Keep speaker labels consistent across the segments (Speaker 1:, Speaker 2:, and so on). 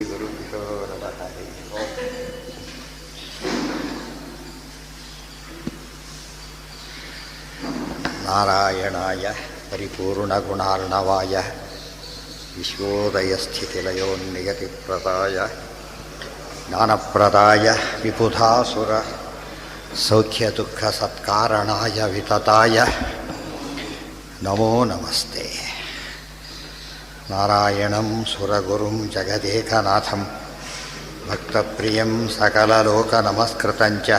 Speaker 1: ಗುರುಭ್ಯೋ ನಮಃ. ಹರಿ ಓಂ. ನಾರಾಯಣಾಯ ಪರಿಪೂರ್ಣಗುಣಾರ್ಣವಾಯ ವಿಶ್ವೋದಯಸ್ಥಿತಿಲಯೋನ್ನಿಯತಿಪ್ರದಾಯ ಜ್ಞಾನಪ್ರದಾಯ ವಿಬುಧಾಸುರ ಸೌಖ್ಯದುಃಖಸತ್ಕಾರಣಾಯ ವಿತತಾಯ ನಮೋ ನಮಸ್ತೆ. ನಾರಾಯಣಂ ಸುರಗುರುಂ ಜಗದೇಕನಾಥಂ ಭಕ್ತಪ್ರಿಯಂ ಸಕಲಲೋಕನಮಸ್ಕೃತಂಚ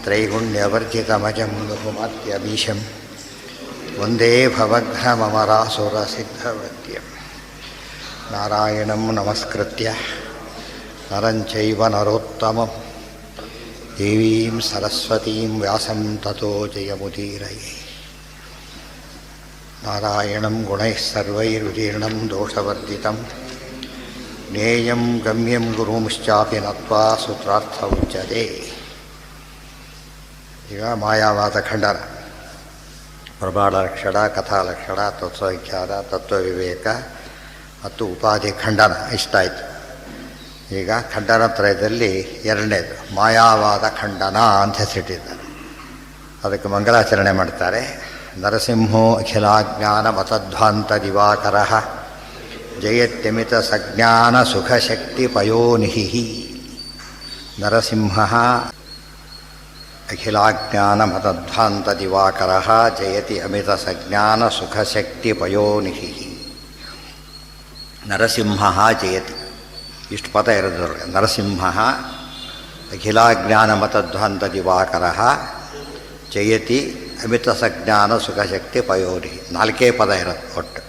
Speaker 1: ತ್ರೈಗುಣ್ಯವರ್ಜಿತಮಜಂ ಲಘುಮತ್ಯಮೀಶಂ ವಂದೇ ಭವಘ್ನಮರಾಸುರಸಿದ್ಧವದ್ಯಂ. ನಾರಾಯಣಂ ನಮಸ್ಕೃತ್ಯ ನರಂ ಚೈವ ನರೋತ್ತಮಂ ದೇವೀಂ ಸರಸ್ವತೀಂ ವ್ಯಾಸಂ ತತೋ ಜಯಮುದೀರಯೇ. ನಾರಾಯಣಂ ಗುಣೈಃ ಸರ್ವೈರುದೀರ್ಣಂ ದೋಷವರ್ಜಿತಂ ಜ್ಞೇಯಂ ಗಮ್ಯಂ ಗುರುಂಶ್ಚಾಪಿ ನತ್ವಾ ಸೂತ್ರಾರ್ಥ ಉಚ್ಯತೆ. ಈಗ ಮಾಯಾವಾದ ಖಂಡನ, ಪ್ರಮಾಣ ಲಕ್ಷಣ, ಕಥಾಲಕ್ಷಣ, ತತ್ವವಿಖ್ಯಾನ, ತತ್ವವಿವೇಕ ಮತ್ತು ಉಪಾಧಿ ಖಂಡನ ಇಷ್ಟ ಆಯಿತು. ಈಗ ಖಂಡನತ್ರಯದಲ್ಲಿ ಎರಡನೇದು ಮಾಯಾವಾದ ಖಂಡನ ಅಂತ ಹೆಸರಿಟ್ಟಿದ್ದಾರೆ. ಅದಕ್ಕೆ ಮಂಗಲಾಚರಣೆ ಮಾಡ್ತಾರೆ. ನರಸಿಂಹೋ ಅಖಿಲಾಜ್ಞಾನ ಮತಧ್ವಾಂತ ದಿವಾಕರ ಜಯತ್ಯಮಿತ ಸಜ್ಞಾನ ಸುಖಶಕ್ತಿ ಪಯೋನಿಹಿ. ನರಸಿಂಹ ಅಖಿಲಾಜ್ಞಾನ ಮತಧ್ವಾಂತ ದಿವಾಕರ ಜಯತಿ ಅಮಿತ ಸಜ್ಞಾನ ಸುಖಶಕ್ತಿ ಪಯೋನಿಹಿ. ನರಸಿಂಹ ಜಯತಿ, ಇಷ್ಟು ಪದ ಇರೋದ್ರ. ನರಸಿಂಹ ಅಖಿಲಾಜ್ಞಾನ ಮತಧ್ವಾಂತ ದಿವಾಕರ ಜಯತಿ ಅಮಿತ ಸಜ್ಞಾನ ಸುಖಶಕ್ತಿ ಪಯೋನಿಹಿ. ನಾಲ್ಕೇ ಪದ ಇರೋದು ಒಟ್ಟು.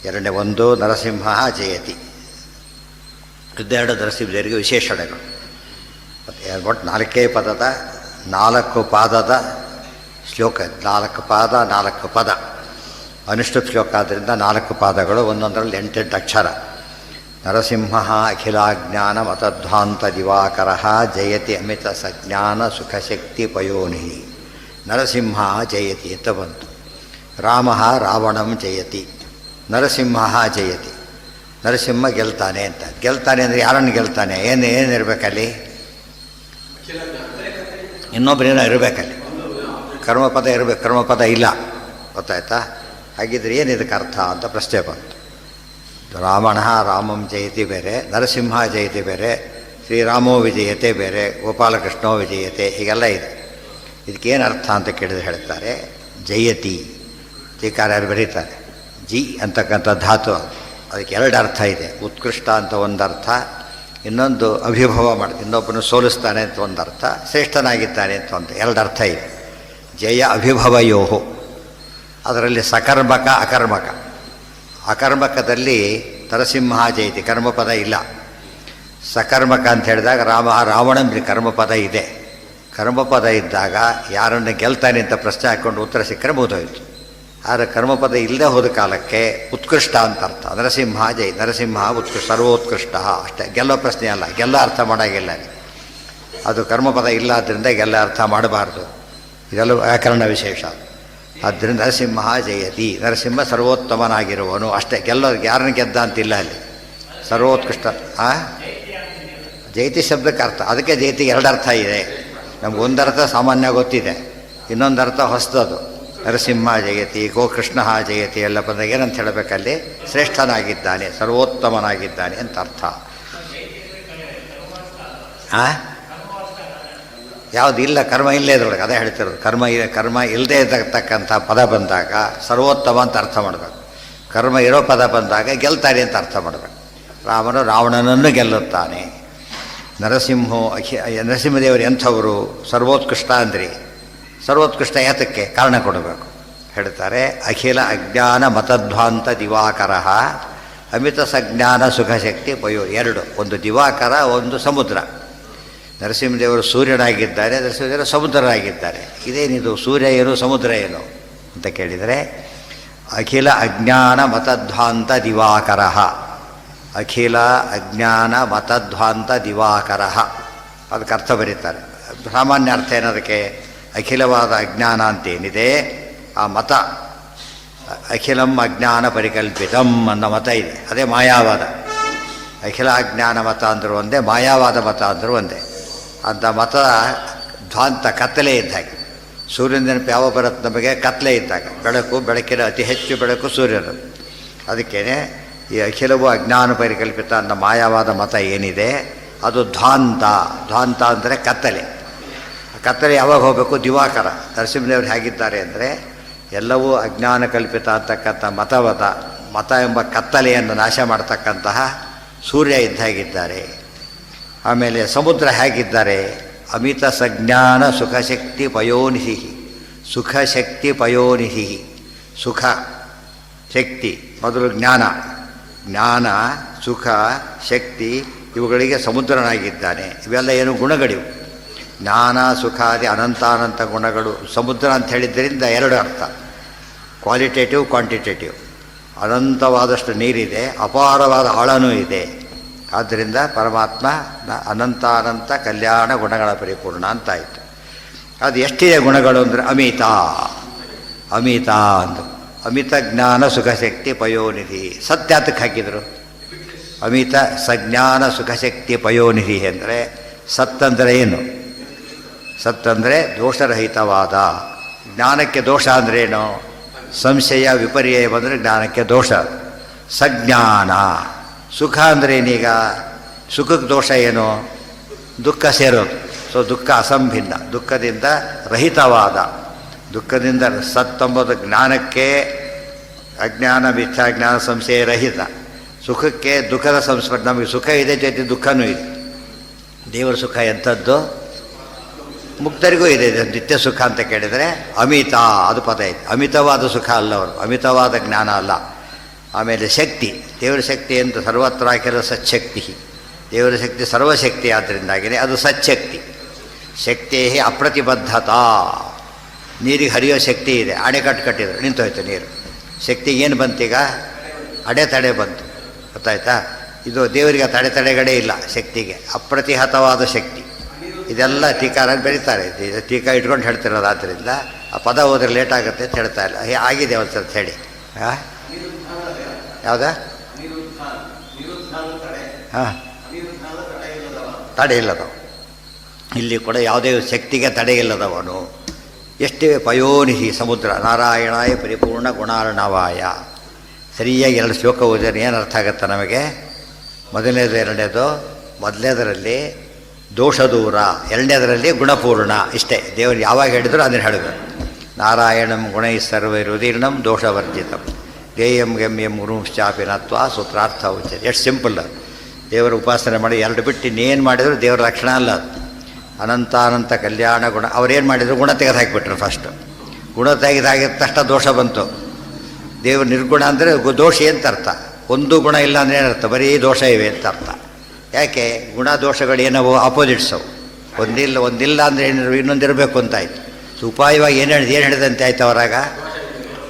Speaker 1: ಎರಡನೇ ಒಂದು ನರಸಿಂಹ ಜಯತಿ, ಇದೆರಡು ನರಸಿಂಹರಿಗೆ ವಿಶೇಷಣಗಳು. ಒಟ್ಟು ನಾಲ್ಕೇ ಪದದ 4 ಪಾದದ ಶ್ಲೋಕ. 4 ಪಾದ 4 ಪದ ಅನುಷ್ಠುಪ್ ಶ್ಲೋಕ ಆದ್ದರಿಂದ 4 ಪಾದಗಳು, ಒಂದೊಂದರಲ್ಲಿ 8 ಅಕ್ಷರ. ನರಸಿಂಹ ಅಖಿಲಾಜ್ಞಾನ ಮತಧ್ವಾಂತ ದಿವಾಕರ ಜಯತಿ ಅಮಿತ ಸಜ್ಞಾನ ಸುಖಶಕ್ತಿ ಪಯೋನಿಹಿ. ನರಸಿಂಹ ಜಯತಿ ಅಂತ ಬಂತು. ರಾಮ ರಾವಣಂ ಜಯತಿ, ನರಸಿಂಹ ಜಯತಿ. ನರಸಿಂಹ ಗೆಲ್ತಾನೆ ಅಂತ. ಗೆಲ್ತಾನೆ ಅಂದರೆ ಯಾರನ್ನು ಗೆಲ್ತಾನೆ? ಏನಿರಬೇಕಲ್ಲಿ? ಇನ್ನೊಬ್ಬರೇನೋ ಇರಬೇಕಲ್ಲಿ. ಕರ್ಮಪದ ಇರಬೇಕು, ಕರ್ಮಪದ ಇಲ್ಲ. ಗೊತ್ತಾಯ್ತಾ? ಹಾಗಿದ್ರೆ ಏನಿದಕ್ಕೆ ಅರ್ಥ ಅಂತ ಪ್ರಶ್ನೆ ಬಂತು. ರಾವಣ ರಾಮಂ ಜಯತಿ ಬೇರೆ, ನರಸಿಂಹ ಜಯತಿ ಬೇರೆ, ಶ್ರೀರಾಮೋ ವಿಜಯತೆ ಬೇರೆ, ಗೋಪಾಲಕೃಷ್ಣೋ ವಿಜಯತೆ, ಹೀಗೆಲ್ಲ ಇದೆ. ಇದಕ್ಕೇನು ಅರ್ಥ ಅಂತ ಕೇಳಿದ್ರೆ ಹೇಳ್ತಾರೆ, ಜಯತಿ ಟೀಕಾರ್ಯರು ಬರೀತಾರೆ. ಜಿ ಅಂತಕ್ಕಂಥ ಧಾತು, ಅದಕ್ಕೆ 2 ಅರ್ಥ ಇದೆ. ಉತ್ಕೃಷ್ಟ ಅಂತ ಒಂದು ಅರ್ಥ, ಇನ್ನೊಂದು ಅಭಿಭವ ಮಾಡ್ತಾರೆ, ಇನ್ನೊಬ್ಬನು ಸೋಲಿಸ್ತಾನೆ ಅಂತ ಒಂದು ಅರ್ಥ, ಶ್ರೇಷ್ಠನಾಗಿದ್ದಾನೆ ಅಂತ ಒಂದು 2 ಅರ್ಥ ಇದೆ. ಜಯ ಅಭಿಭವಯೋಹೋ. ಅದರಲ್ಲಿ ಸಕರ್ಮಕ ಅಕರ್ಮಕ. ಅಕರ್ಮಕದಲ್ಲಿ ನರಸಿಂಹ ಜಯತಿ ಕರ್ಮಪದ ಇಲ್ಲ. ಸಕರ್ಮಕ ಅಂತ ಹೇಳಿದಾಗ ರಾವಣಂ ಕರ್ಮಪದ ಇದೆ. ಕರ್ಮಪದ ಇದ್ದಾಗ ಯಾರನ್ನು ಗೆಲ್ತಾನೆ ಅಂತ ಪ್ರಶ್ನೆ ಹಾಕ್ಕೊಂಡು ಉತ್ತರ ಸಿಕ್ಕರೆ ಮುಗಿದೋಯ್ತು. ಆದರೆ ಕರ್ಮಪದ ಇಲ್ಲದೆ ಹೋದ ಕಾಲಕ್ಕೆ ಉತ್ಕೃಷ್ಟ ಅಂತ ಅರ್ಥ. ನರಸಿಂಹ ಜೈ, ನರಸಿಂಹ ಉತ್ಕೃಷ್ಟ, ಸರ್ವೋತ್ಕೃಷ್ಟ ಅಷ್ಟೇ. ಗೆಲ್ಲೋ ಪ್ರಶ್ನೆ ಅಲ್ಲ, ಗೆಲ್ಲ ಅರ್ಥ ಮಾಡೋಂಗಿಲ್ಲ. ಅದು ಕರ್ಮಪದ ಇಲ್ಲ, ಆದ್ದರಿಂದ ಗೆಲ್ಲ ಅರ್ಥ ಮಾಡಬಾರ್ದು. ಇದೆಲ್ಲ ವ್ಯಾಕರಣ ವಿಶೇಷ. ಆದ್ದರಿಂದ ನರಸಿಂಹ ಜಯತಿ, ನರಸಿಂಹ ಸರ್ವೋತ್ತಮನಾಗಿರುವನು ಅಷ್ಟೇ. ಯಾರನ್ನು ಗೆದ್ದ ಅಂತಿಲ್ಲ ಅಲ್ಲಿ. ಸರ್ವೋತ್ಕೃಷ್ಟ. ಜಯತಿ ಶಬ್ದಕ್ಕೆ ಅರ್ಥ, ಅದಕ್ಕೆ ಜಯತಿಗೆ 2 ಅರ್ಥ ಇದೆ. ನಮಗೊಂದರ್ಥ ಸಾಮಾನ್ಯ ಗೊತ್ತಿದೆ, ಇನ್ನೊಂದು ಅರ್ಥ ಹೊಸದದು. ನರಸಿಂಹ ಜಯತಿ, ಗೋಕೃಷ್ಣ ಜಯತಿ ಎಲ್ಲ ಬಂದಾಗ ಏನಂತ ಹೇಳಬೇಕಲ್ಲಿ? ಶ್ರೇಷ್ಠನಾಗಿದ್ದಾನೆ, ಸರ್ವೋತ್ತಮನಾಗಿದ್ದಾನೆ ಅಂತ ಅರ್ಥ. ಯಾವುದಿಲ್ಲ, ಕರ್ಮ ಇಲ್ಲೇ ಇದ್ರೊಳಗೆ. ಅದೇ ಹೇಳ್ತಿರೋದು. ಕರ್ಮ ಇಲ್ಲದೆ ಇರತಕ್ಕಂಥ ಪದ ಬಂದಾಗ ಸರ್ವೋತ್ತಮ ಅಂತ ಅರ್ಥ ಮಾಡಬೇಕು. ಕರ್ಮ ಇರೋ ಪದ ಬಂದಾಗ ಗೆಲ್ತಾನೆ ಅಂತ ಅರ್ಥ ಮಾಡಬೇಕು. ರಾಮನು ರಾವಣನನ್ನು ಗೆಲ್ಲುತ್ತಾನೆ. ನರಸಿಂಹದೇವರು ಎಂಥವರು? ಸರ್ವೋತ್ಕೃಷ್ಟ ಅಂದ್ರಿ. ಸರ್ವೋತ್ಕೃಷ್ಟ ಯಾತಕ್ಕೆ? ಕಾರಣ ಕೊಡಬೇಕು. ಹೇಳ್ತಾರೆ, ಅಖಿಲ ಅಜ್ಞಾನ ಮತಧ್ವಾಂತ ದಿವಾಕರ ಅಮಿತ ಸಜ್ಞಾನ ಸುಖಶಕ್ತಿ ಪಯೋ. 2, ಒಂದು ದಿವಾಕರ, ಒಂದು ಸಮುದ್ರ. ನರಸಿಂಹದೇವರು ಸೂರ್ಯನಾಗಿದ್ದಾರೆ, ನರಸಿಂಹದೇವರು ಸಮುದ್ರನಾಗಿದ್ದಾರೆ. ಇದೇನಿದು? ಸೂರ್ಯ ಏನು, ಸಮುದ್ರ ಏನು ಅಂತ ಕೇಳಿದರೆ, ಅಖಿಲ ಅಜ್ಞಾನ ಮತಧ್ವಾಂತ ದಿವಾಕರ. ಅಖಿಲ ಅಜ್ಞಾನ ಮತಧ್ವಾಂತ ದಿವಾಕರ, ಅದಕ್ಕೆ ಅರ್ಥ ಬರೀತಾರೆ. ಸಾಮಾನ್ಯ ಅರ್ಥ ಏನದಕ್ಕೆ? ಅಖಿಲವಾದ ಅಜ್ಞಾನ ಅಂತೇನಿದೆ ಆ ಮತ, ಅಖಿಲಂ ಅಜ್ಞಾನ ಪರಿಕಲ್ಪಿತಂ ಅನ್ನೋ ಮತ ಇದೆ. ಅದೇ ಮಾಯಾವಾದ. ಅಖಿಲ ಅಜ್ಞಾನ ಮತ ಅಂದರೂ ಒಂದೇ, ಮಾಯಾವಾದ ಮತ ಅಂದರೂ ಒಂದೇ. ಅಂಥ ಮತ ಧ್ವಾಂತ, ಕತ್ತಲೆ ಇದ್ದ ಹಾಗೆ. ಸೂರ್ಯನ ನೆನಪು ಯಾವ ಬರುತ್ತೆ ನಮಗೆ? ಕತ್ತಲೆ ಇದ್ದಾಗ. ಬೆಳಕಿನ ಅತಿ ಹೆಚ್ಚು ಬೆಳಕು ಸೂರ್ಯನದು. ಅದಕ್ಕೇ ಈ ಅಖಿಲವು ಅಜ್ಞಾನ ಪರಿಕಲ್ಪಿತ ಅನ್ನೋ ಮಾಯಾವಾದ ಮತ ಏನಿದೆ ಅದು ಧ್ವಾಂತ. ಧ್ವಾಂತ ಅಂದರೆ ಕತ್ತಲೆ. ಕತ್ತಲೆ ಯಾವಾಗ ಹೋಗಬೇಕು? ದಿವಾಕರ ನರಸಿಂಹದೇವರು ಹೇಗಿದ್ದಾರೆ ಅಂದರೆ ಎಲ್ಲವೂ ಅಜ್ಞಾನ ಕಲ್ಪಿತ ಅಂತಕ್ಕಂಥ ಮತ ಎಂಬ ಕತ್ತಲೆಯನ್ನು ನಾಶ ಮಾಡ್ತಕ್ಕಂತಹ ಸೂರ್ಯ ಇದ್ದಾಗಿದ್ದಾರೆ. ಆಮೇಲೆ ಸಮುದ್ರ ಹೇಗಿದ್ದಾರೆ? ಅಮಿತ ಸಜ್ಞಾನ ಸುಖಶಕ್ತಿ ಪಯೋನಿಧಿ. ಸುಖಶಕ್ತಿ ಪಯೋನಿಧಿ. ಸುಖ ಶಕ್ತಿ ಮೊದಲು ಜ್ಞಾನ, ಸುಖ ಶಕ್ತಿ ಇವುಗಳಿಗೆ ಸಮುದ್ರನಾಗಿದ್ದಾನೆ. ಇವೆಲ್ಲ ಏನು? ಗುಣಗಳಿವು. ಜ್ಞಾನ ಸುಖಾದಿ ಅನಂತಾನಂತ ಗುಣಗಳು. ಸಮುದ್ರ ಅಂತ ಹೇಳಿದ್ದರಿಂದ ಎರಡು ಅರ್ಥ, ಕ್ವಾಲಿಟೇಟಿವ್, ಕ್ವಾಂಟಿಟೇಟಿವ್. ಅನಂತವಾದಷ್ಟು ನೀರಿದೆ, ಅಪಾರವಾದ ಆಳನೂ ಇದೆ. ಆದ್ದರಿಂದ ಪರಮಾತ್ಮ ಅನಂತಾನಂತ ಕಲ್ಯಾಣ ಗುಣಗಳ ಪರಿಪೂರ್ಣ ಅಂತಾಯಿತು. ಅದು ಎಷ್ಟಿದೆ ಗುಣಗಳು ಅಂದರೆ ಅಮಿತ ಅಂದರು. ಅಮಿತ ಜ್ಞಾನ ಸುಖಶಕ್ತಿ ಪಯೋನಿಧಿ. ಸತ್ಯಾತಕ್ಕೆ ಹಾಕಿದರು ಅಮಿತ ಸಜ್ಞಾನ ಸುಖಶಕ್ತಿ ಪಯೋನಿಧಿ ಅಂದರೆ ಸತ್ತಂದರೆ ಏನು? ಸತ್ತಂದರೆ ದೋಷರಹಿತವಾದ. ಜ್ಞಾನಕ್ಕೆ ದೋಷ ಅಂದ್ರೇನು? ಸಂಶಯ ವಿಪರ್ಯಯ ಬಂದರೆ ಜ್ಞಾನಕ್ಕೆ ದೋಷ. ಸಜ್ಞಾನ. ಸುಖ ಅಂದ್ರೇನೀಗ? ಸುಖಕ್ಕೆ ದೋಷ ಏನು? ದುಃಖ ಸೇರೋದು. ಸೊ ದುಃಖ ಅಸಂಭಿನ್ನ, ದುಃಖದಿಂದ ರಹಿತವಾದ. ದುಃಖದಿಂದ ಸತ್ತಂಬುದು ಜ್ಞಾನಕ್ಕೆ ಅಜ್ಞಾನ ಮಿಥ್ಯಾಜ್ಞಾನ ಸಂಶಯ ರಹಿತ. ಸುಖಕ್ಕೆ ದುಃಖದ ಸಂಸ್ಪರ್ಶ. ನಮಗೆ ಸುಖ ಇದೆ, ಜೊತೆ ದುಃಖನೂ ಇದೆ. ದೇವರ ಸುಖ ಎಂಥದ್ದು? ಮುಕ್ತರಿಗೂ ಇದೆ ನಿತ್ಯ ಸುಖ ಅಂತ ಕೇಳಿದರೆ ಅಮಿತ, ಅದು ಪದ ಇದೆ. ಅಮಿತವಾದ ಸುಖ ಅಲ್ಲ ಅವರು, ಅಮಿತವಾದ ಜ್ಞಾನ ಅಲ್ಲ. ಆಮೇಲೆ ಶಕ್ತಿ, ದೇವರ ಶಕ್ತಿ ಅಂತ ಸರ್ವತ್ರ ಹಾಕಿರೋ ಸಚ್ಛಕ್ತಿ. ದೇವರ ಶಕ್ತಿ ಸರ್ವಶಕ್ತಿ ಆದ್ದರಿಂದಾಗಿದೆ ಅದು ಸಚ್ಛಕ್ತಿ. ಶಕ್ತಿ ಅಪ್ರತಿಬದ್ಧತಾ. ನೀರಿಗೆ ಹರಿಯೋ ಶಕ್ತಿ ಇದೆ, ಅಣೆಕಟ್ಟು ಕಟ್ಟಿದ್ರು ನಿಂತೋಯ್ತು ನೀರು. ಶಕ್ತಿಗೆ ಏನು ಬಂತೀಗ? ಅಡೆತಡೆ ಬಂತು. ಗೊತ್ತಾಯ್ತಾ? ಇದು ದೇವರಿಗೆ ತಡೆಗಡೆ ಇಲ್ಲ ಶಕ್ತಿಗೆ. ಅಪ್ರತಿಹತವಾದ ಶಕ್ತಿ. ಇದೆಲ್ಲ ಟೀಕಾರ ಬೆಳೀತಾರೆ, ಟೀಕಾ ಇಟ್ಕೊಂಡು ಹೇಳ್ತಿರೋದು. ಆದ್ದರಿಂದ ಆ ಪದ ಹೋದ್ರೆ ಲೇಟ್ ಆಗುತ್ತೆ ಅಂತ ಹೇಳ್ತಾ ಇಲ್ಲ. ಆಗಿದೆ ಒಂದು ಸ್ವಲ್ಪ ಹೇಳಿ. ಯಾವುದಾ? ಹಾಂ, ತಡೆ ಇಲ್ಲದವ. ಇಲ್ಲಿ ಕೂಡ ಯಾವುದೇ ಶಕ್ತಿಗೆ ತಡೆ ಇಲ್ಲದವನು. ಎಷ್ಟಿವೆ? ಪಯೋನಿಹಿ ಸಮುದ್ರ. ನಾರಾಯಣಾಯ ಪರಿಪೂರ್ಣ ಗುಣಾರ್ಣವಾಯ. ಸರಿಯಾಗಿ ಎರಡು ಶ್ಲೋಕ ಓದಿದ್ರೆ ಏನು ಅರ್ಥ ಆಗುತ್ತೆ ನಮಗೆ? ಮೊದಲನೇದು ಎರಡನೇದು. ಮೊದಲನೇದರಲ್ಲಿ ದೋಷ ದೂರ, ಎರಡನೇದರಲ್ಲಿ ಗುಣಪೂರ್ಣ. ಇಷ್ಟೇ. ದೇವರು ಯಾವಾಗ ಹೇಳಿದ್ರು ಅದನ್ನು ಹೇಳಬೇಕು. ನಾರಾಯಣಂ ಗುಣೈ ಸರ್ವೈರುದೀರ್ಣಂ ದೋಷವರ್ಜಿತಂ ಧ್ಯೇಯಂ ಗಮ್ಯಂ ಗುರುಶ್ಚಾಪಿನತ್ವ ಸೂತ್ರಾರ್ಥ ಉಚ್ಯತೆ. ಎಷ್ಟು ಸಿಂಪಲ್. ದೇವರ ಉಪಾಸನೆ ಮಾಡಿ ಎರಡು ಬಿಟ್ಟು ಇನ್ನೇನು ಮಾಡಿದ್ರು ದೇವರ ಲಕ್ಷಣ ಅಲ್ಲ ಅದು. ಅನಂತಾನಂತ ಕಲ್ಯಾಣ ಗುಣ. ಅವ್ರೇನು ಮಾಡಿದ್ರು? ಗುಣ ತೆಗೆದು ಹಾಕಿಬಿಟ್ರು. ಫಸ್ಟು ಗುಣ ತೆಗೆದಾಗಿದ್ದ ತಕ್ಷಣ ದೋಷ ಬಂತು. ದೇವರು ನಿರ್ಗುಣ ಅಂದರೆ ದೋಷಿ ಅಂತ ಅರ್ಥ. ಒಂದು ಗುಣ ಇಲ್ಲ ಅಂದರೆ ಏನರ್ಥ? ಬರೀ ದೋಷ ಇವೆ ಅಂತ ಅರ್ಥ. ಯಾಕೆ? ಗುಣ ದೋಷಗಳು ಏನವು? ಆಪೋಸಿಟ್ಸವು. ಒಂದಿಲ್ಲ ಅಂದರೆ ಏನು? ಇನ್ನೊಂದಿರಬೇಕು ಅಂತಾಯ್ತು. ಸೊ ಉಪಾಯವಾಗಿ ಏನು ಹೇಳಿದಂತೆ ಆಯ್ತು ಅವರಾಗ?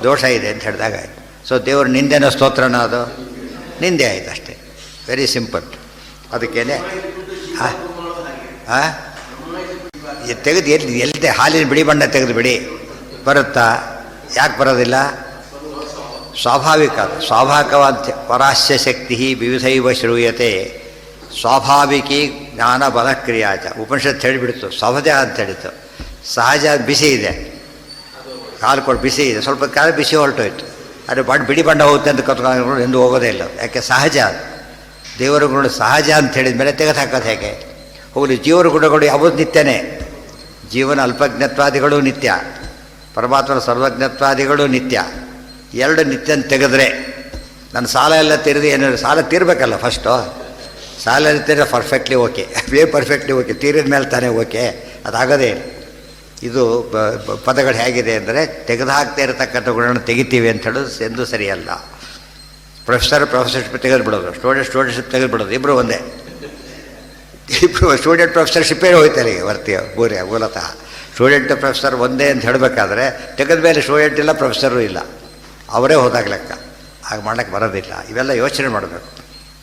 Speaker 1: ದೋಷ ಇದೆ ಅಂತ ಹೇಳಿದಾಗ ಆಯಿತು. ಸೊ ದೇವರು ನಿಂದೆನೋ ಸ್ತೋತ್ರನ? ಅದು ನಿಂದೆ ಆಯ್ತು ಅಷ್ಟೇ. Very simple. ಅದಕ್ಕೇನೆ ತೆಗೆದು ಎಲ್ಲಿ ಹಾಲಿನ ಬಿಡಿ ಬಣ್ಣ ತೆಗೆದು ಬಿಡಿ ಬರುತ್ತಾ? ಯಾಕೆ ಬರೋದಿಲ್ಲ? ಸ್ವಾಭಾವಿಕವಾದ ಪರಾಸ್ಯ ಶಕ್ತಿ ವಿವಿಧೈವ ಶ್ರೂಯತೆ ಸ್ವಾಭಾವಿಕಿ ಜ್ಞಾನ ಬಲಕ್ರಿಯಾಚ. ಉಪನಿಷತ್ತು ಹೇಳಿಬಿಡ್ತು, ಸಹಜ ಅಂತ ಹೇಳಿತು. ಸಹಜ ಬಿಸಿ ಇದೆ, ಕಾಲು ಕೊಟ್ಟು ಬಿಸಿ ಇದೆ, ಸ್ವಲ್ಪ ಕಾಲ ಬಿಸಿ ಹೊರಟೋಯ್ತು. ಅದು ಬಿಡಿ ಬಣ್ಣ ಹೋಗುತ್ತೆ ಅಂತ ಕತ್ಕೊಂಡು ಎಂದು ಹೋಗೋದೇ ಇಲ್ಲ. ಯಾಕೆ? ಸಹಜ. ದೇವರ ಗುಣ ಸಹಜ ಅಂತ ಹೇಳಿದ ಮೇಲೆ ತೆಗೆದು ಹಾಕೋದು ಹೇಗೆ? ಹೋಗಲಿ. ಜೀವರ ಗುಣಗಳು ಯಾವುದು ನಿತ್ಯನೇ. ಜೀವನ ಅಲ್ಪಜ್ಞತ್ವಾದಿಗಳು ನಿತ್ಯ, ಪರಮಾತ್ಮನ ಸರ್ವಜ್ಞತ್ವಾದಿಗಳು ನಿತ್ಯ. ಎರಡು ನಿತ್ಯ ತೆಗೆದ್ರೆ ನನ್ನ ಸಾಲ ಎಲ್ಲ ತೀರಿದು ಏನಾದ್ರು ಸಾಲ ತೀರಬೇಕಲ್ಲ ಫಸ್ಟು. ಸಾಲ ತೀರಿದ್ರೆ ಪರ್ಫೆಕ್ಟ್ಲಿ ಓಕೆ, ಪರ್ಫೆಕ್ಟ್ಲಿ ಓಕೆ, ತೀರಿದ ಮೇಲೆ ತಾನೇ ಓಕೆ. ಅದಾಗೋದೇ ಇಲ್ಲ. ಇದು ಪದಗಳು ಹೇಗಿದೆ ಅಂದರೆ ತೆಗೆದು ಹಾಕ್ತಾ ಇರತಕ್ಕಂಥ ಗುಣಗಳನ್ನು ತೆಗಿತೀವಿ ಅಂತ ಹೇಳೋದು ಎಂದೂ ಸರಿಯಲ್ಲ. ಪ್ರೊಫೆಸರ್ಶಿಪ್ ತೆಗೆದು ಬಿಡೋದು, ಸ್ಟೂಡೆಂಟ್ಶಿಪ್ ತೆಗೆದು ಬಿಡೋದು, ಇಬ್ಬರು ಒಂದೇ. ಇಬ್ಬರು ಸ್ಟೂಡೆಂಟ್ ಪ್ರೊಫೆಸರ್ಶಿಪ್ಪೇ ಹೋಯ್ತಾರೆ ಈಗ ಬರ್ತೀಯ ಮೂಲತಃ. ಸ್ಟೂಡೆಂಟ್ ಪ್ರೊಫೆಸರ್ ಒಂದೇ ಅಂತ ಹೇಳಬೇಕಾದ್ರೆ ತೆಗೆದ ಮೇಲೆ ಸ್ಟೂಡೆಂಟ್ ಇಲ್ಲ, ಪ್ರೊಫೆಸರು ಇಲ್ಲ, ಅವರೇ ಹೋದಾಗ ಲೆಕ್ಕ. ಹಾಗೆ ಮಾಡೋಕ್ಕೆ ಬರೋದಿಲ್ಲ. ಇವೆಲ್ಲ ಯೋಚನೆ ಮಾಡಬೇಕು.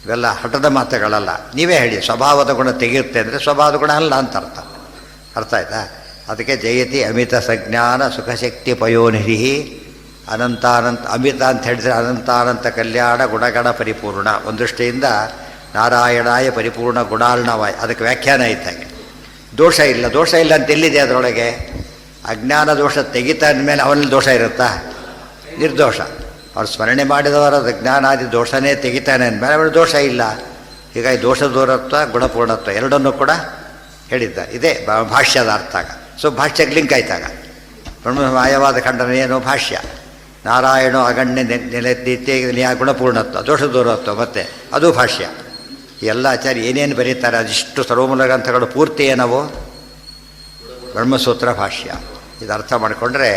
Speaker 1: ಇವೆಲ್ಲ ಹಠದ ಮಾತುಗಳಲ್ಲ. ನೀವೇ ಹೇಳಿ ಸ್ವಭಾವದ ಗುಣ ತೆಗೆಯುತ್ತೆ ಅಂದರೆ ಸ್ವಭಾವದ ಗುಣ ಅಲ್ಲ ಅಂತ ಅರ್ಥ ಆಯ್ತಾ? ಅದಕ್ಕೆ ಜಯತಿ ಅಮಿತ ಸಜ್ಞಾನ ಸುಖಶಕ್ತಿ ಪಯೋನಿಧಿ ಅನಂತಾನಂತ. ಅಮಿತ ಅಂತ ಹೇಳಿದರೆ ಅನಂತಾನಂತ ಕಲ್ಯಾಣ ಗುಣಗಣ ಪರಿಪೂರ್ಣ. ಒಂದು ದೃಷ್ಟಿಯಿಂದ ನಾರಾಯಣಾಯ ಪರಿಪೂರ್ಣ ಗುಣಾರ್ಣವಾಯ, ಅದಕ್ಕೆ ವ್ಯಾಖ್ಯಾನ ಇದ್ದಾಗೆ. ದೋಷ ಇಲ್ಲ, ದೋಷ ಇಲ್ಲ ಅಂತ ಎಲ್ಲಿದೆ ಅದರೊಳಗೆ? ಅಜ್ಞಾನ ದೋಷ ತೆಗಿತಾ ಅಂದಮೇಲೆ ಅವನಲ್ಲಿ ದೋಷ ಇರುತ್ತಾ? ನಿರ್ದೋಷ. ಅವ್ರು ಸ್ಮರಣೆ ಮಾಡಿದವರ ಜ್ಞಾನಾದಿ ದೋಷನೇ ತೆಗಿತಾನೆ ಅಂದಮೇಲೆ ಅವಳು ದೋಷ ಇಲ್ಲ. ಹೀಗಾಗಿ ದೋಷ ದೂರತ್ವ ಗುಣಪೂರ್ಣತ್ವ ಎರಡನ್ನೂ ಕೂಡ ಹೇಳಿದ್ದ. ಇದೇ ಭಾಷ್ಯದ ಅರ್ಥ ಆಗ. So ಭಾಷ್ಯಕ್ಕೆ link ಆಯ್ತಾಗ. ಬ್ರಹ್ಮ ಮಾಯವಾದ ಖಂಡನ ಏನು ಭಾಷ್ಯ, ನಾರಾಯಣ ಅಗಣ್ಯ ನಿತ್ಯ ಗುಣಪೂರ್ಣತ್ವ ದೋಷ ದೂರತ್ವ ಮತ್ತು ಅದು ಭಾಷ್ಯ. ಎಲ್ಲ ಆಚಾರ್ಯ ಏನೇನು ಬರೀತಾರೆ ಅದಿಷ್ಟು ಸರ್ವಮೂಲ ಗ್ರಂಥಗಳು ಪೂರ್ತಿ ಏನವು ಬ್ರಹ್ಮಸೂತ್ರ ಭಾಷ್ಯ. ಇದು ಅರ್ಥ ಮಾಡಿಕೊಂಡ್ರೆ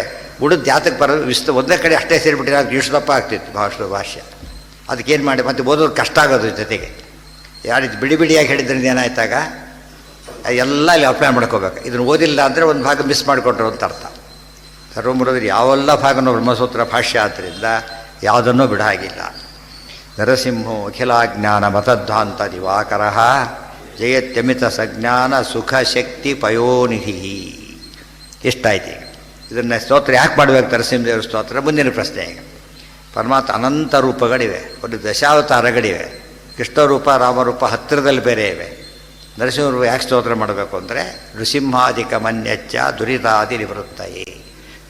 Speaker 1: ಉಳಿದು ಜಾತಕ್ಕೆ ಬರೋದು ಒಂದೇ ಕಡೆ ಅಷ್ಟೇ ಸೇರಿಬಿಟ್ಟಿರೋ ಇಷ್ಟಪ್ಪ ಆಗ್ತಿತ್ತು ಭಾಷ್ಯ. ಅದಕ್ಕೇನು ಮಾಡಿ ಮತ್ತೆ ಓದೋದು ಕಷ್ಟ ಆಗೋದು. ಜೊತೆಗೆ ಯಾರು ಬಿಡಿ ಬಿಡಿಯಾಗಿ ಹೇಳಿದ್ರಿಂದ ಏನಾಯ್ತಾಗ ಎಲ್ಲ ಇಲ್ಲಿ ಅಪ್ಲೈ ಮಾಡ್ಕೋಬೇಕು. ಇದನ್ನು ಓದಿಲ್ಲ ಅಂದರೆ ಒಂದು ಭಾಗ ಮಿಸ್ ಮಾಡಿಕೊಂಡ್ರು ಅಂತ ಅರ್ಥ. ಸರ್ವಮೂಲದಲ್ಲಿ ಯಾವೆಲ್ಲ ಭಾಗನೂ ಬ್ರಹ್ಮಸೂತ್ರ ಭಾಷ್ಯ ಆದ್ದರಿಂದ ಯಾವುದನ್ನೂ ಬಿಡ ಹಾಗಿಲ್ಲ. ನರಸಿಂಹೋ ಅಖಿಲಾಜ್ಞಾನ ಮತಧ್ವಾಂತ ದಿವಾಕರ ಜಯತ್ಯಮಿತ ಸಜ್ಞಾನ ಸುಖ ಶಕ್ತಿ ಪಯೋನಿಧಿ. ಎಷ್ಟಾಯ್ತು ಈಗ. ಇದನ್ನು ಸ್ತೋತ್ರ ಯಾಕೆ ಮಾಡಬೇಕು ನರಸಿಂಹದೇವರ ಸ್ತೋತ್ರ? ಮುಂದಿನ ಪ್ರಶ್ನೆ. ಈಗ ಪರಮಾತ್ಮ ಅನಂತ ರೂಪಗಳಿವೆ, ಒಂದು ದಶಾವತಾರಗಳಿವೆ. ಕೃಷ್ಣ ರೂಪ ರಾಮರೂಪ ಹತ್ತಿರದಲ್ಲಿ ಬೇರೆ ಇವೆ. ನರಸಿಂಹರು ಯಾಕೆ ಸ್ತೋತ್ರ ಮಾಡಬೇಕು ಅಂದರೆ ನೃಸಿಂಹಾಧಿಕ ಮನ್ಯಚ್ಚ ದುರಿತಾದಿ ನಿವೃತ್ತಯೇ.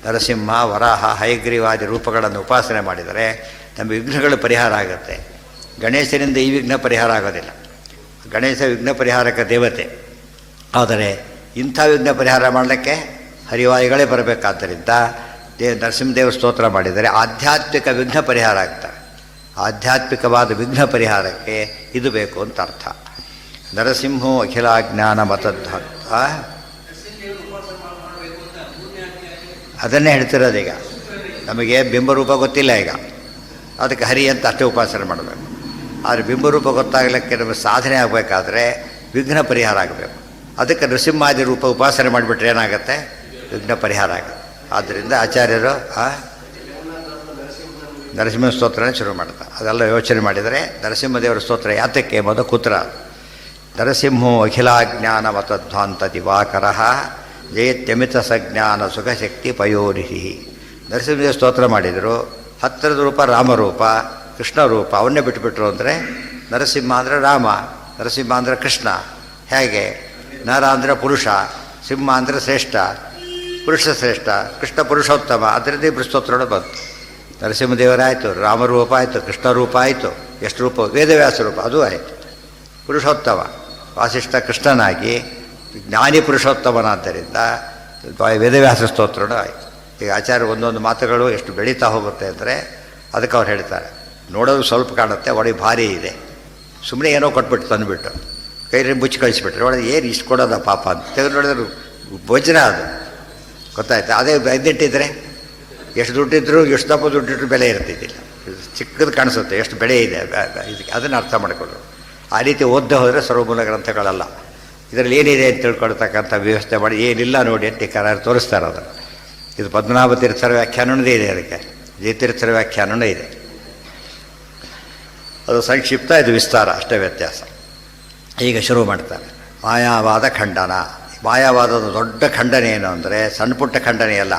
Speaker 1: ನರಸಿಂಹ ವರಾಹ ಹಯಗ್ರೀವಾದಿ ರೂಪಗಳನ್ನು ಉಪಾಸನೆ ಮಾಡಿದರೆ ನಮ್ಮ ವಿಘ್ನಗಳು ಪರಿಹಾರ ಆಗುತ್ತೆ. ಗಣೇಶನಿಂದ ಈ ವಿಘ್ನ ಪರಿಹಾರ ಆಗೋದಿಲ್ಲ. ಗಣೇಶ ವಿಘ್ನ ಪರಿಹಾರಕ ದೇವತೆ. ಆದರೆ ಇಂಥ ವಿಘ್ನ ಪರಿಹಾರ ಮಾಡಲಿಕ್ಕೆ ಹರಿವಾಯುಗಳೇ ಬರಬೇಕಾದ್ದರಿಂದ ನರಸಿಂಹದೇವ ಸ್ತೋತ್ರ ಮಾಡಿದರೆ ಆಧ್ಯಾತ್ಮಿಕ ವಿಘ್ನ ಪರಿಹಾರ ಆಗ್ತವೆ. ಆಧ್ಯಾತ್ಮಿಕವಾದ ವಿಘ್ನ ಪರಿಹಾರಕ್ಕೆ ಇದು ಬೇಕು ಅಂತ ಅರ್ಥ. ನರಸಿಂಹೋ ಅಖಿಲಾಜ್ಞಾನ ಮತಧ್ವಂತ. ಅದನ್ನೇ ಹೇಳ್ತಿರೋದೀಗ. ನಮಗೆ ಬಿಂಬರೂಪ ಗೊತ್ತಿಲ್ಲ ಈಗ, ಅದಕ್ಕೆ ಹರಿ ಅಂತ ಅಷ್ಟೇ ಉಪಾಸನೆ ಮಾಡಬೇಕು. ಆದರೆ ಬಿಂಬರೂಪ ಗೊತ್ತಾಗಲಿಕ್ಕೆ ನಮಗೆ ಸಾಧನೆ ಆಗಬೇಕಾದ್ರೆ ವಿಘ್ನ ಪರಿಹಾರ ಆಗಬೇಕು. ಅದಕ್ಕೆ ನೃಸಿಂಹಾದಿ ರೂಪ ಉಪಾಸನೆ ಮಾಡಿಬಿಟ್ರೆ ಏನಾಗುತ್ತೆ? ವಿಘ್ನ ಪರಿಹಾರ ಆಗುತ್ತೆ. ಆದ್ದರಿಂದ ಆಚಾರ್ಯರು ನರಸಿಂಹ ಸ್ತೋತ್ರನೇ ಶುರು ಮಾಡ್ತಾರೆ. ಅದೆಲ್ಲ ಯೋಚನೆ ಮಾಡಿದರೆ ನರಸಿಂಹದೇವರ ಸ್ತೋತ್ರ ಯಾತಕ್ಕೆ ಎಂಬುದು ಕುತ್ರ. ನರಸಿಂಹೋ ಅಖಿಲಾಜ್ಞಾನ ಮತಧ್ವಾಂತ ದಿವಾಕರ ಜಯತ್ಯಮಿತ ಸಜ್ಞಾನ ಸುಖಶಕ್ತಿ ಪಯೋನಿಹಿ. ನರಸಿಂಹದೇವ ಸ್ತೋತ್ರ ಮಾಡಿದರು. ಹತ್ತಿರದ ರೂಪ ರಾಮರೂಪ, ಕೃಷ್ಣ ರೂಪ, ಅವನ್ನೇ ಬಿಟ್ಟುಬಿಟ್ರು ಅಂದರೆ ನರಸಿಂಹ ಅಂದರೆ ರಾಮ, ನರಸಿಂಹ ಅಂದರೆ ಕೃಷ್ಣ. ಹೇಗೆ? ನರ ಅಂದರೆ ಪುರುಷ, ಸಿಂಹ ಅಂದರೆ ಶ್ರೇಷ್ಠ, ಪುರುಷ ಶ್ರೇಷ್ಠ, ಕೃಷ್ಣ ಪುರುಷೋತ್ತಮ. ಅದರಿಂದ ಇಬ್ಬರು ಸ್ತೋತ್ರಗಳು ಬಂತು. ನರಸಿಂಹದೇವರಾಯಿತು, ರಾಮರೂಪ ಆಯಿತು, ಕೃಷ್ಣ ರೂಪ ಆಯಿತು. ಎಷ್ಟು ರೂಪ? ವೇದವ್ಯಾಸ ರೂಪ ಅದು ಆಯಿತು. ಪುರುಷೋತ್ತಮ ವಾಸಿಷ್ಠ ಕೃಷ್ಣನಾಗಿ ಜ್ಞಾನಿ ಪುರುಷೋತ್ತಮನಾದ್ದರಿಂದ ವೇದವ್ಯಾಸ ಸ್ತೋತ್ರನೂ ಆಯಿತು. ಈಗ ಆಚಾರ್ಯ ಒಂದೊಂದು ಮಾತುಗಳು ಎಷ್ಟು ಬೆಳೀತಾ ಹೋಗುತ್ತೆ ಅಂದರೆ ಅದಕ್ಕೆ ಅವ್ರು ಹೇಳ್ತಾರೆ. ನೋಡೋದು ಸ್ವಲ್ಪ ಕಾಣುತ್ತೆ, ಒಳಗೆ ಭಾರಿ ಇದೆ. ಸುಮ್ಮನೆ ಏನೋ ಕೊಟ್ಬಿಟ್ಟು ತಂದುಬಿಟ್ಟು ಕೈಯಲ್ಲಿ ಮುಚ್ಚಿ ಕಳಿಸ್ಬಿಟ್ರೆ ಒಳಗೆ ಏನು ಇಷ್ಟು ಕೊಡೋದ ಪಾಪ ಅಂತ ತೆಗೆದು ನೋಡಿದ್ರೆ ವಜ್ರ ಅದು. ಗೊತ್ತಾಯ್ತು? ಅದೇ ಐದಿಟ್ಟಿದ್ರೆ ಎಷ್ಟು ದುಡ್ಡಿದ್ರು ಎಷ್ಟು ದಪ್ಪ ದುಡ್ಡಿದ್ರು ಬೆಲೆ ಇರ್ತಿದ್ದಿಲ್ಲ. ಚಿಕ್ಕದು ಕಾಣಿಸುತ್ತೆ ಎಷ್ಟು ಬೆಳೆ ಇದೆ ಇದಕ್ಕೆ. ಅದನ್ನು ಅರ್ಥ ಮಾಡಿಕೊಳ್ಳೋದು. ಆ ರೀತಿ ಓದ್ದೆ ಹೋದರೆ ಸರ್ವಮೂಲ ಗ್ರಂಥಗಳಲ್ಲ. ಇದರಲ್ಲಿ ಏನಿದೆ ಅಂತ ತಿಳ್ಕೊಳ್ತಕ್ಕಂಥ ವ್ಯವಸ್ಥೆ ಮಾಡಿ ಏನಿಲ್ಲ ನೋಡಿ ಅಂತ ಟೀಕಾರರು ತೋರಿಸ್ತಾರೆ ಅದನ್ನು. ಇದು ಪದ್ಮನಾಭ ತೀರ್ಥರ ವ್ಯಾಖ್ಯಾನವೂ ಇದೆ, ಅದಕ್ಕೆ ಜಯತೀರ್ಥರ ವ್ಯಾಖ್ಯಾನವೂ ಇದೆ. ಅದು ಸಂಕ್ಷಿಪ್ತ, ಇದು ವಿಸ್ತಾರ, ಅಷ್ಟೇ ವ್ಯತ್ಯಾಸ. ಈಗ ಶುರು ಮಾಡ್ತಾರೆ. ಮಾಯಾವಾದ ಖಂಡನ. ಮಾಯಾವಾದದ ದೊಡ್ಡ ಖಂಡನೆ ಏನು ಅಂದರೆ ಸಣ್ಣ ಪುಟ್ಟ ಖಂಡನೆಯಲ್ಲ.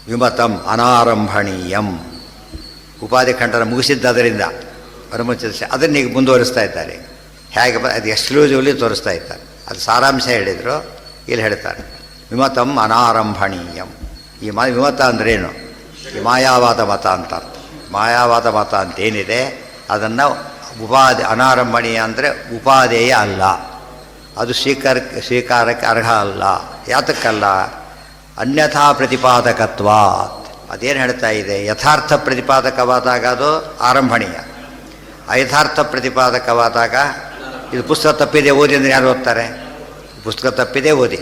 Speaker 1: ವಿಮತಂ ಅನಾರಂಭಣೀಯಂ. ಉಪಾಧಿ ಖಂಡನ ಮುಗಿಸಿದ್ದದರಿಂದ ಬ್ರಹ್ಮಚರ್ಯ ಅದನ್ನು ಈಗ ಮುಂದುವರಿಸ್ತಾ ಇದ್ದಾರೆ. ಹೇಗೆ ಅದು ಎಕ್ಸ್ಕ್ಲೂಸಿವ್ಲಿ ತೋರಿಸ್ತಾ ಇದ್ದಾರೆ. ಅದು ಸಾರಾಂಶ ಹೇಳಿದರು, ಇಲ್ಲಿ ಹೇಳ್ತಾರೆ ವಿಮತಂ ಅನಾರಂಭಣೀಯಂ. ಈ ವಿಮತ ಅಂದ್ರೇನು? ಈ ಮಾಯಾವಾದ ಮತ ಅಂತ ಅರ್ಥ. ಮಾಯಾವಾದ ಮತ ಅಂತೇನಿದೆ ಅದನ್ನು ಅನಾರಂಭಣೀಯ ಅಂದರೆ ಉಪಾದೇಯ ಅಲ್ಲ, ಅದು ಸ್ವೀಕಾರಕ್ಕೆ ಅರ್ಹ ಅಲ್ಲ. ಯಾತಕ್ಕಲ್ಲ? ಅನ್ಯಥಾ ಪ್ರತಿಪಾದಕತ್ವಾತ್. ಅದೇನು ಹೇಳ್ತಾ ಇದೆ? ಯಥಾರ್ಥ ಪ್ರತಿಪಾದಕವಾದಾಗ ಅದು ಆರಂಭಣೀಯ, ಅಯಥಾರ್ಥ ಪ್ರತಿಪಾದಕವಾದಾಗ ಇದು ಪುಸ್ತಕ ತಪ್ಪಿದೆ ಓದಿ ಅಂದರೆ ಯಾರು ಓದ್ತಾರೆ? ಪುಸ್ತಕ ತಪ್ಪಿದೆ ಓದಿ,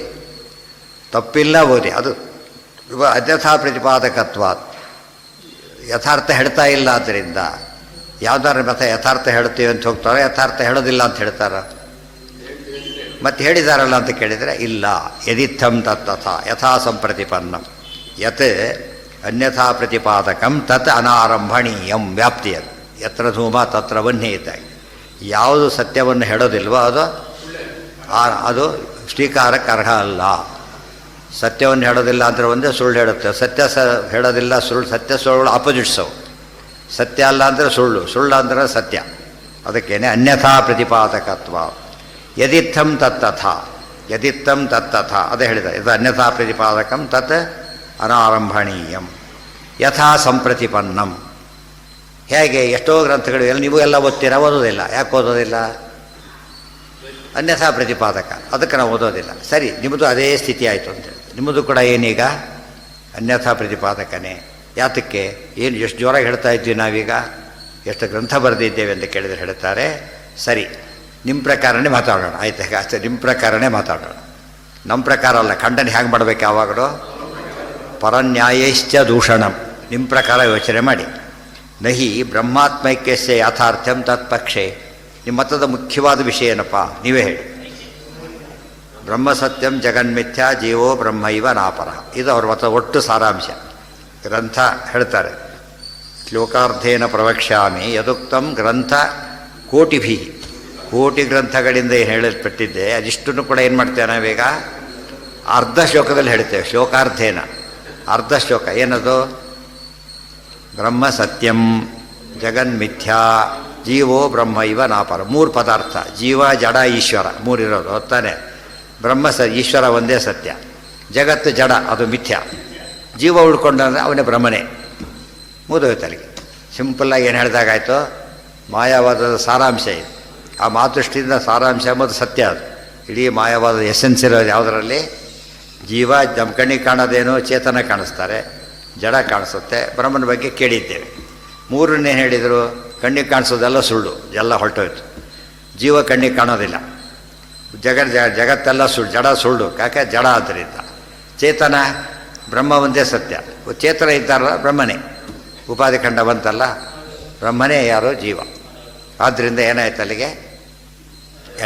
Speaker 1: ತಪ್ಪಿಲ್ಲ ಓದಿ. ಅದು ಅನ್ಯಥಾ ಪ್ರತಿಪಾದಕತ್ವಾತ್. ಯಥಾರ್ಥ ಹೇಳ್ತಾ ಇಲ್ಲ. ಆದ್ದರಿಂದ ಯಾವ್ದಾರ ಮತ್ತೆ ಯಥಾರ್ಥ ಹೇಳ್ತೀವಿ ಅಂತ ಹೋಗ್ತಾರೆ, ಯಥಾರ್ಥ ಹೇಳೋದಿಲ್ಲ ಅಂತ ಹೇಳ್ತಾರೆ. ಮತ್ತೆ ಹೇಳಿದಾರಲ್ಲ ಅಂತ ಕೇಳಿದರೆ ಇಲ್ಲ. ಯದಿತ್ತಂ ತತ್ತಥ ಯಥಾ ಸಂಪ್ರತಿಪನ್ನಂ ಯತ್ ಅನ್ಯಥಾ ಪ್ರತಿಪಾದಕಂ ತತ್ ಅನಾರಂಭಣೀಯಂ. ವ್ಯಾಪ್ತಿಯದು ಯತ್ರ ಧೂಮ ತತ್ರ ವನ್ಯ ಇದ್ದಾಗಿ ಯಾವುದು ಸತ್ಯವನ್ನು ಹೇಳೋದಿಲ್ವೋ ಅದು ಸ್ವೀಕಾರಕ್ಕೆ ಅರ್ಹ ಅಲ್ಲ. ಸತ್ಯವನ್ನು ಹೇಳೋದಿಲ್ಲ ಅಂದರೆ ಒಂದೇ ಸುಳ್ಳು ಹೇಳುತ್ತೆ. ಸತ್ಯ ಹೇಳೋದಿಲ್ಲ, ಸುಳ್ಳು. ಸತ್ಯ ಸುಳ್ಳು ಆಪೋಸಿಟ್ಸ್ ಅವು. ಸತ್ಯ ಅಲ್ಲ ಅಂದರೆ ಸುಳ್ಳು, ಸುಳ್ಳು ಅಂದರೆ ಸತ್ಯ. ಅದಕ್ಕೇನೆ ಅನ್ಯಥಾ ಪ್ರತಿಪಾದಕತ್ವ. ಯದಿತ್ತಂ ತತ್ತಥಾ, ಯದಿತ್ತಂ ತತ್ತಥ ಅದೇ ಹೇಳಿದ. ಇದು ಅನ್ಯಥಾ ಪ್ರತಿಪಾದಕಂ ತತ್ ಅನಾರಂಭಣೀಯಂ ಯಥಾ ಸಂಪ್ರತಿಪನ್ನಂ. ಹೇಗೆ ಎಷ್ಟೋ ಗ್ರಂಥಗಳು ಎಲ್ಲ ನೀವು ಎಲ್ಲ ಓದ್ತೀರಾ? ಓದೋದಿಲ್ಲ. ಯಾಕೆ ಓದೋದಿಲ್ಲ? ಅನ್ಯಥಾ ಪ್ರತಿಪಾದಕ, ಅದಕ್ಕೆ ನಾವು ಓದೋದಿಲ್ಲ. ಸರಿ, ನಿಮ್ಮದು ಅದೇ ಸ್ಥಿತಿ ಆಯಿತು ಅಂತೇಳಿ. ನಿಮ್ಮದು ಕೂಡ ಏನೀಗ ಅನ್ಯಥಾ ಪ್ರತಿಪಾದಕನೇ. ಯಾತಕ್ಕೆ? ಏನು ಎಷ್ಟು ಜೋರಾಗಿ ಹೇಳ್ತಾ ಇದ್ವಿ ನಾವೀಗ, ಎಷ್ಟು ಗ್ರಂಥ ಬರೆದಿದ್ದೇವೆ ಅಂತ ಕೇಳಿದರೆ ಹೇಳ್ತಾರೆ, ಸರಿ ನಿಮ್ಮ ಪ್ರಕಾರನೇ ಮಾತಾಡೋಣ. ಆಯ್ತು, ಈಗ ಅಷ್ಟೇ, ನಿಮ್ಮ ಪ್ರಕಾರನೇ ಮಾತಾಡೋಣ. ನಮ್ಮ ಪ್ರಕಾರ ಅಲ್ಲ. ಖಂಡನೆ ಹೇಗೆ ಮಾಡಬೇಕು ಯಾವಾಗಲೂ? ಪರನ್ಯಾಯಶ್ಚ ದೂಷಣಂ. ನಿಮ್ಮ ಪ್ರಕಾರ ಯೋಚನೆ ಮಾಡಿ. ನಹಿ ಬ್ರಹ್ಮಾತ್ಮೈಕ್ಯಸ್ಯ ಯಾಥಾರ್ಥ್ಯಂ ತತ್ಪಕ್ಷೆ. ನಿಮ್ಮ ಮತದ ಮುಖ್ಯವಾದ ವಿಷಯ ಏನಪ್ಪ? ನೀವೇ ಹೇಳಿ. ಬ್ರಹ್ಮ ಸತ್ಯಂ ಜಗನ್ಮಿಥ್ಯಾ ಜೀವೋ ಬ್ರಹ್ಮೈವ ನಾಪರ. ಇದು ಅವ್ರ ಮತ ಒಟ್ಟು ಸಾರಾಂಶ. ಗ್ರಂಥ ಹೇಳ್ತಾರೆ, ಶ್ಲೋಕಾರ್ಧೇನ ಪ್ರವಕ್ಷ್ಯಾಮಿ ಯದುಕ್ತಂ ಗ್ರಂಥ ಕೋಟಿಭಿ. ಕೋಟಿ ಗ್ರಂಥಗಳಿಂದ ಏನು ಹೇಳಲ್ಪಟ್ಟಿದ್ದೆ ಅದಿಷ್ಟನ್ನು ಕೂಡ ಏನು ಮಾಡ್ತೇವೆ ನಾವೀಗ ಅರ್ಧ ಶ್ಲೋಕದಲ್ಲಿ ಹೇಳ್ತೇವೆ. ಶ್ಲೋಕಾರ್ಧೇನ ಅರ್ಧ ಶ್ಲೋಕ ಏನದು? ಬ್ರಹ್ಮ ಸತ್ಯಂ ಜಗನ್ಮಿಥ್ಯಾ ಜೀವೋ ಬ್ರಹ್ಮ ಇವ ನಾಪರ. ಮೂರು ಪದಾರ್ಥ, ಜೀವ ಜಡ ಈಶ್ವರ ಮೂರಿರೋದು ಹೊತ್ತಾನೆ. ಬ್ರಹ್ಮ ಈಶ್ವರ ಒಂದೇ ಸತ್ಯ, ಜಗತ್ತು ಜಡ ಅದು ಮಿಥ್ಯ, ಜೀವ ಉಳ್ಕೊಂಡ್ರೆ ಅವನೇ ಬ್ರಹ್ಮನೇ. ಮುಗಿದೋಯ್ತಲ್ಲಿಗೆ. ಸಿಂಪಲ್ಲಾಗಿ ಏನು ಹೇಳಿದಾಗಾಯಿತು? ಮಾಯಾವಾದದ ಸಾರಾಂಶ ಇದು. ಆ ಮಾತೃಷ್ಟಿಯಿಂದ ಸಾರಾಂಶ ಎಂಬುದು ಸತ್ಯ. ಅದು ಇಡೀ ಮಾಯಾವಾದದ ಎಸೆನ್ಸ್ ಇರೋದು ಯಾವುದರಲ್ಲಿ? ಜೀವ ನಮ್ಮ ಕಣ್ಣಿಗೆ ಕಾಣೋದೇನು? ಚೇತನ ಕಾಣಿಸ್ತಾರೆ, ಜಡ ಕಾಣಿಸುತ್ತೆ. ಬ್ರಹ್ಮನ ಬಗ್ಗೆ ಕೇಳಿದ್ದೇವೆ. ಮೂರನ್ನೇ ಹೇಳಿದರು, ಕಣ್ಣಿಗೆ ಕಾಣಿಸೋದೆಲ್ಲ ಸುಳ್ಳು, ಎಲ್ಲ ಹೊರಟೋಯ್ತು. ಜೀವ ಕಣ್ಣಿಗೆ ಕಾಣೋದಿಲ್ಲ, ಜಗತ್ತೆಲ್ಲ ಸುಳ್ಳು, ಜಡ ಸುಳ್ಳು. ಯಾಕೆ? ಜಡ ಆದ್ದರಿಂದ. ಚೇತನ ಬ್ರಹ್ಮ ಒಂದೇ ಸತ್ಯ. ಚೇತನ ಇದ್ದಾರಲ್ಲ ಬ್ರಹ್ಮನೇ. ಉಪಾಧಿ ಖಂಡ ಬಂತಲ್ಲ, ಬ್ರಹ್ಮನೇ ಯಾರೋ ಜೀವ. ಆದ್ದರಿಂದ ಏನಾಯ್ತು ಅಲ್ಲಿಗೆ?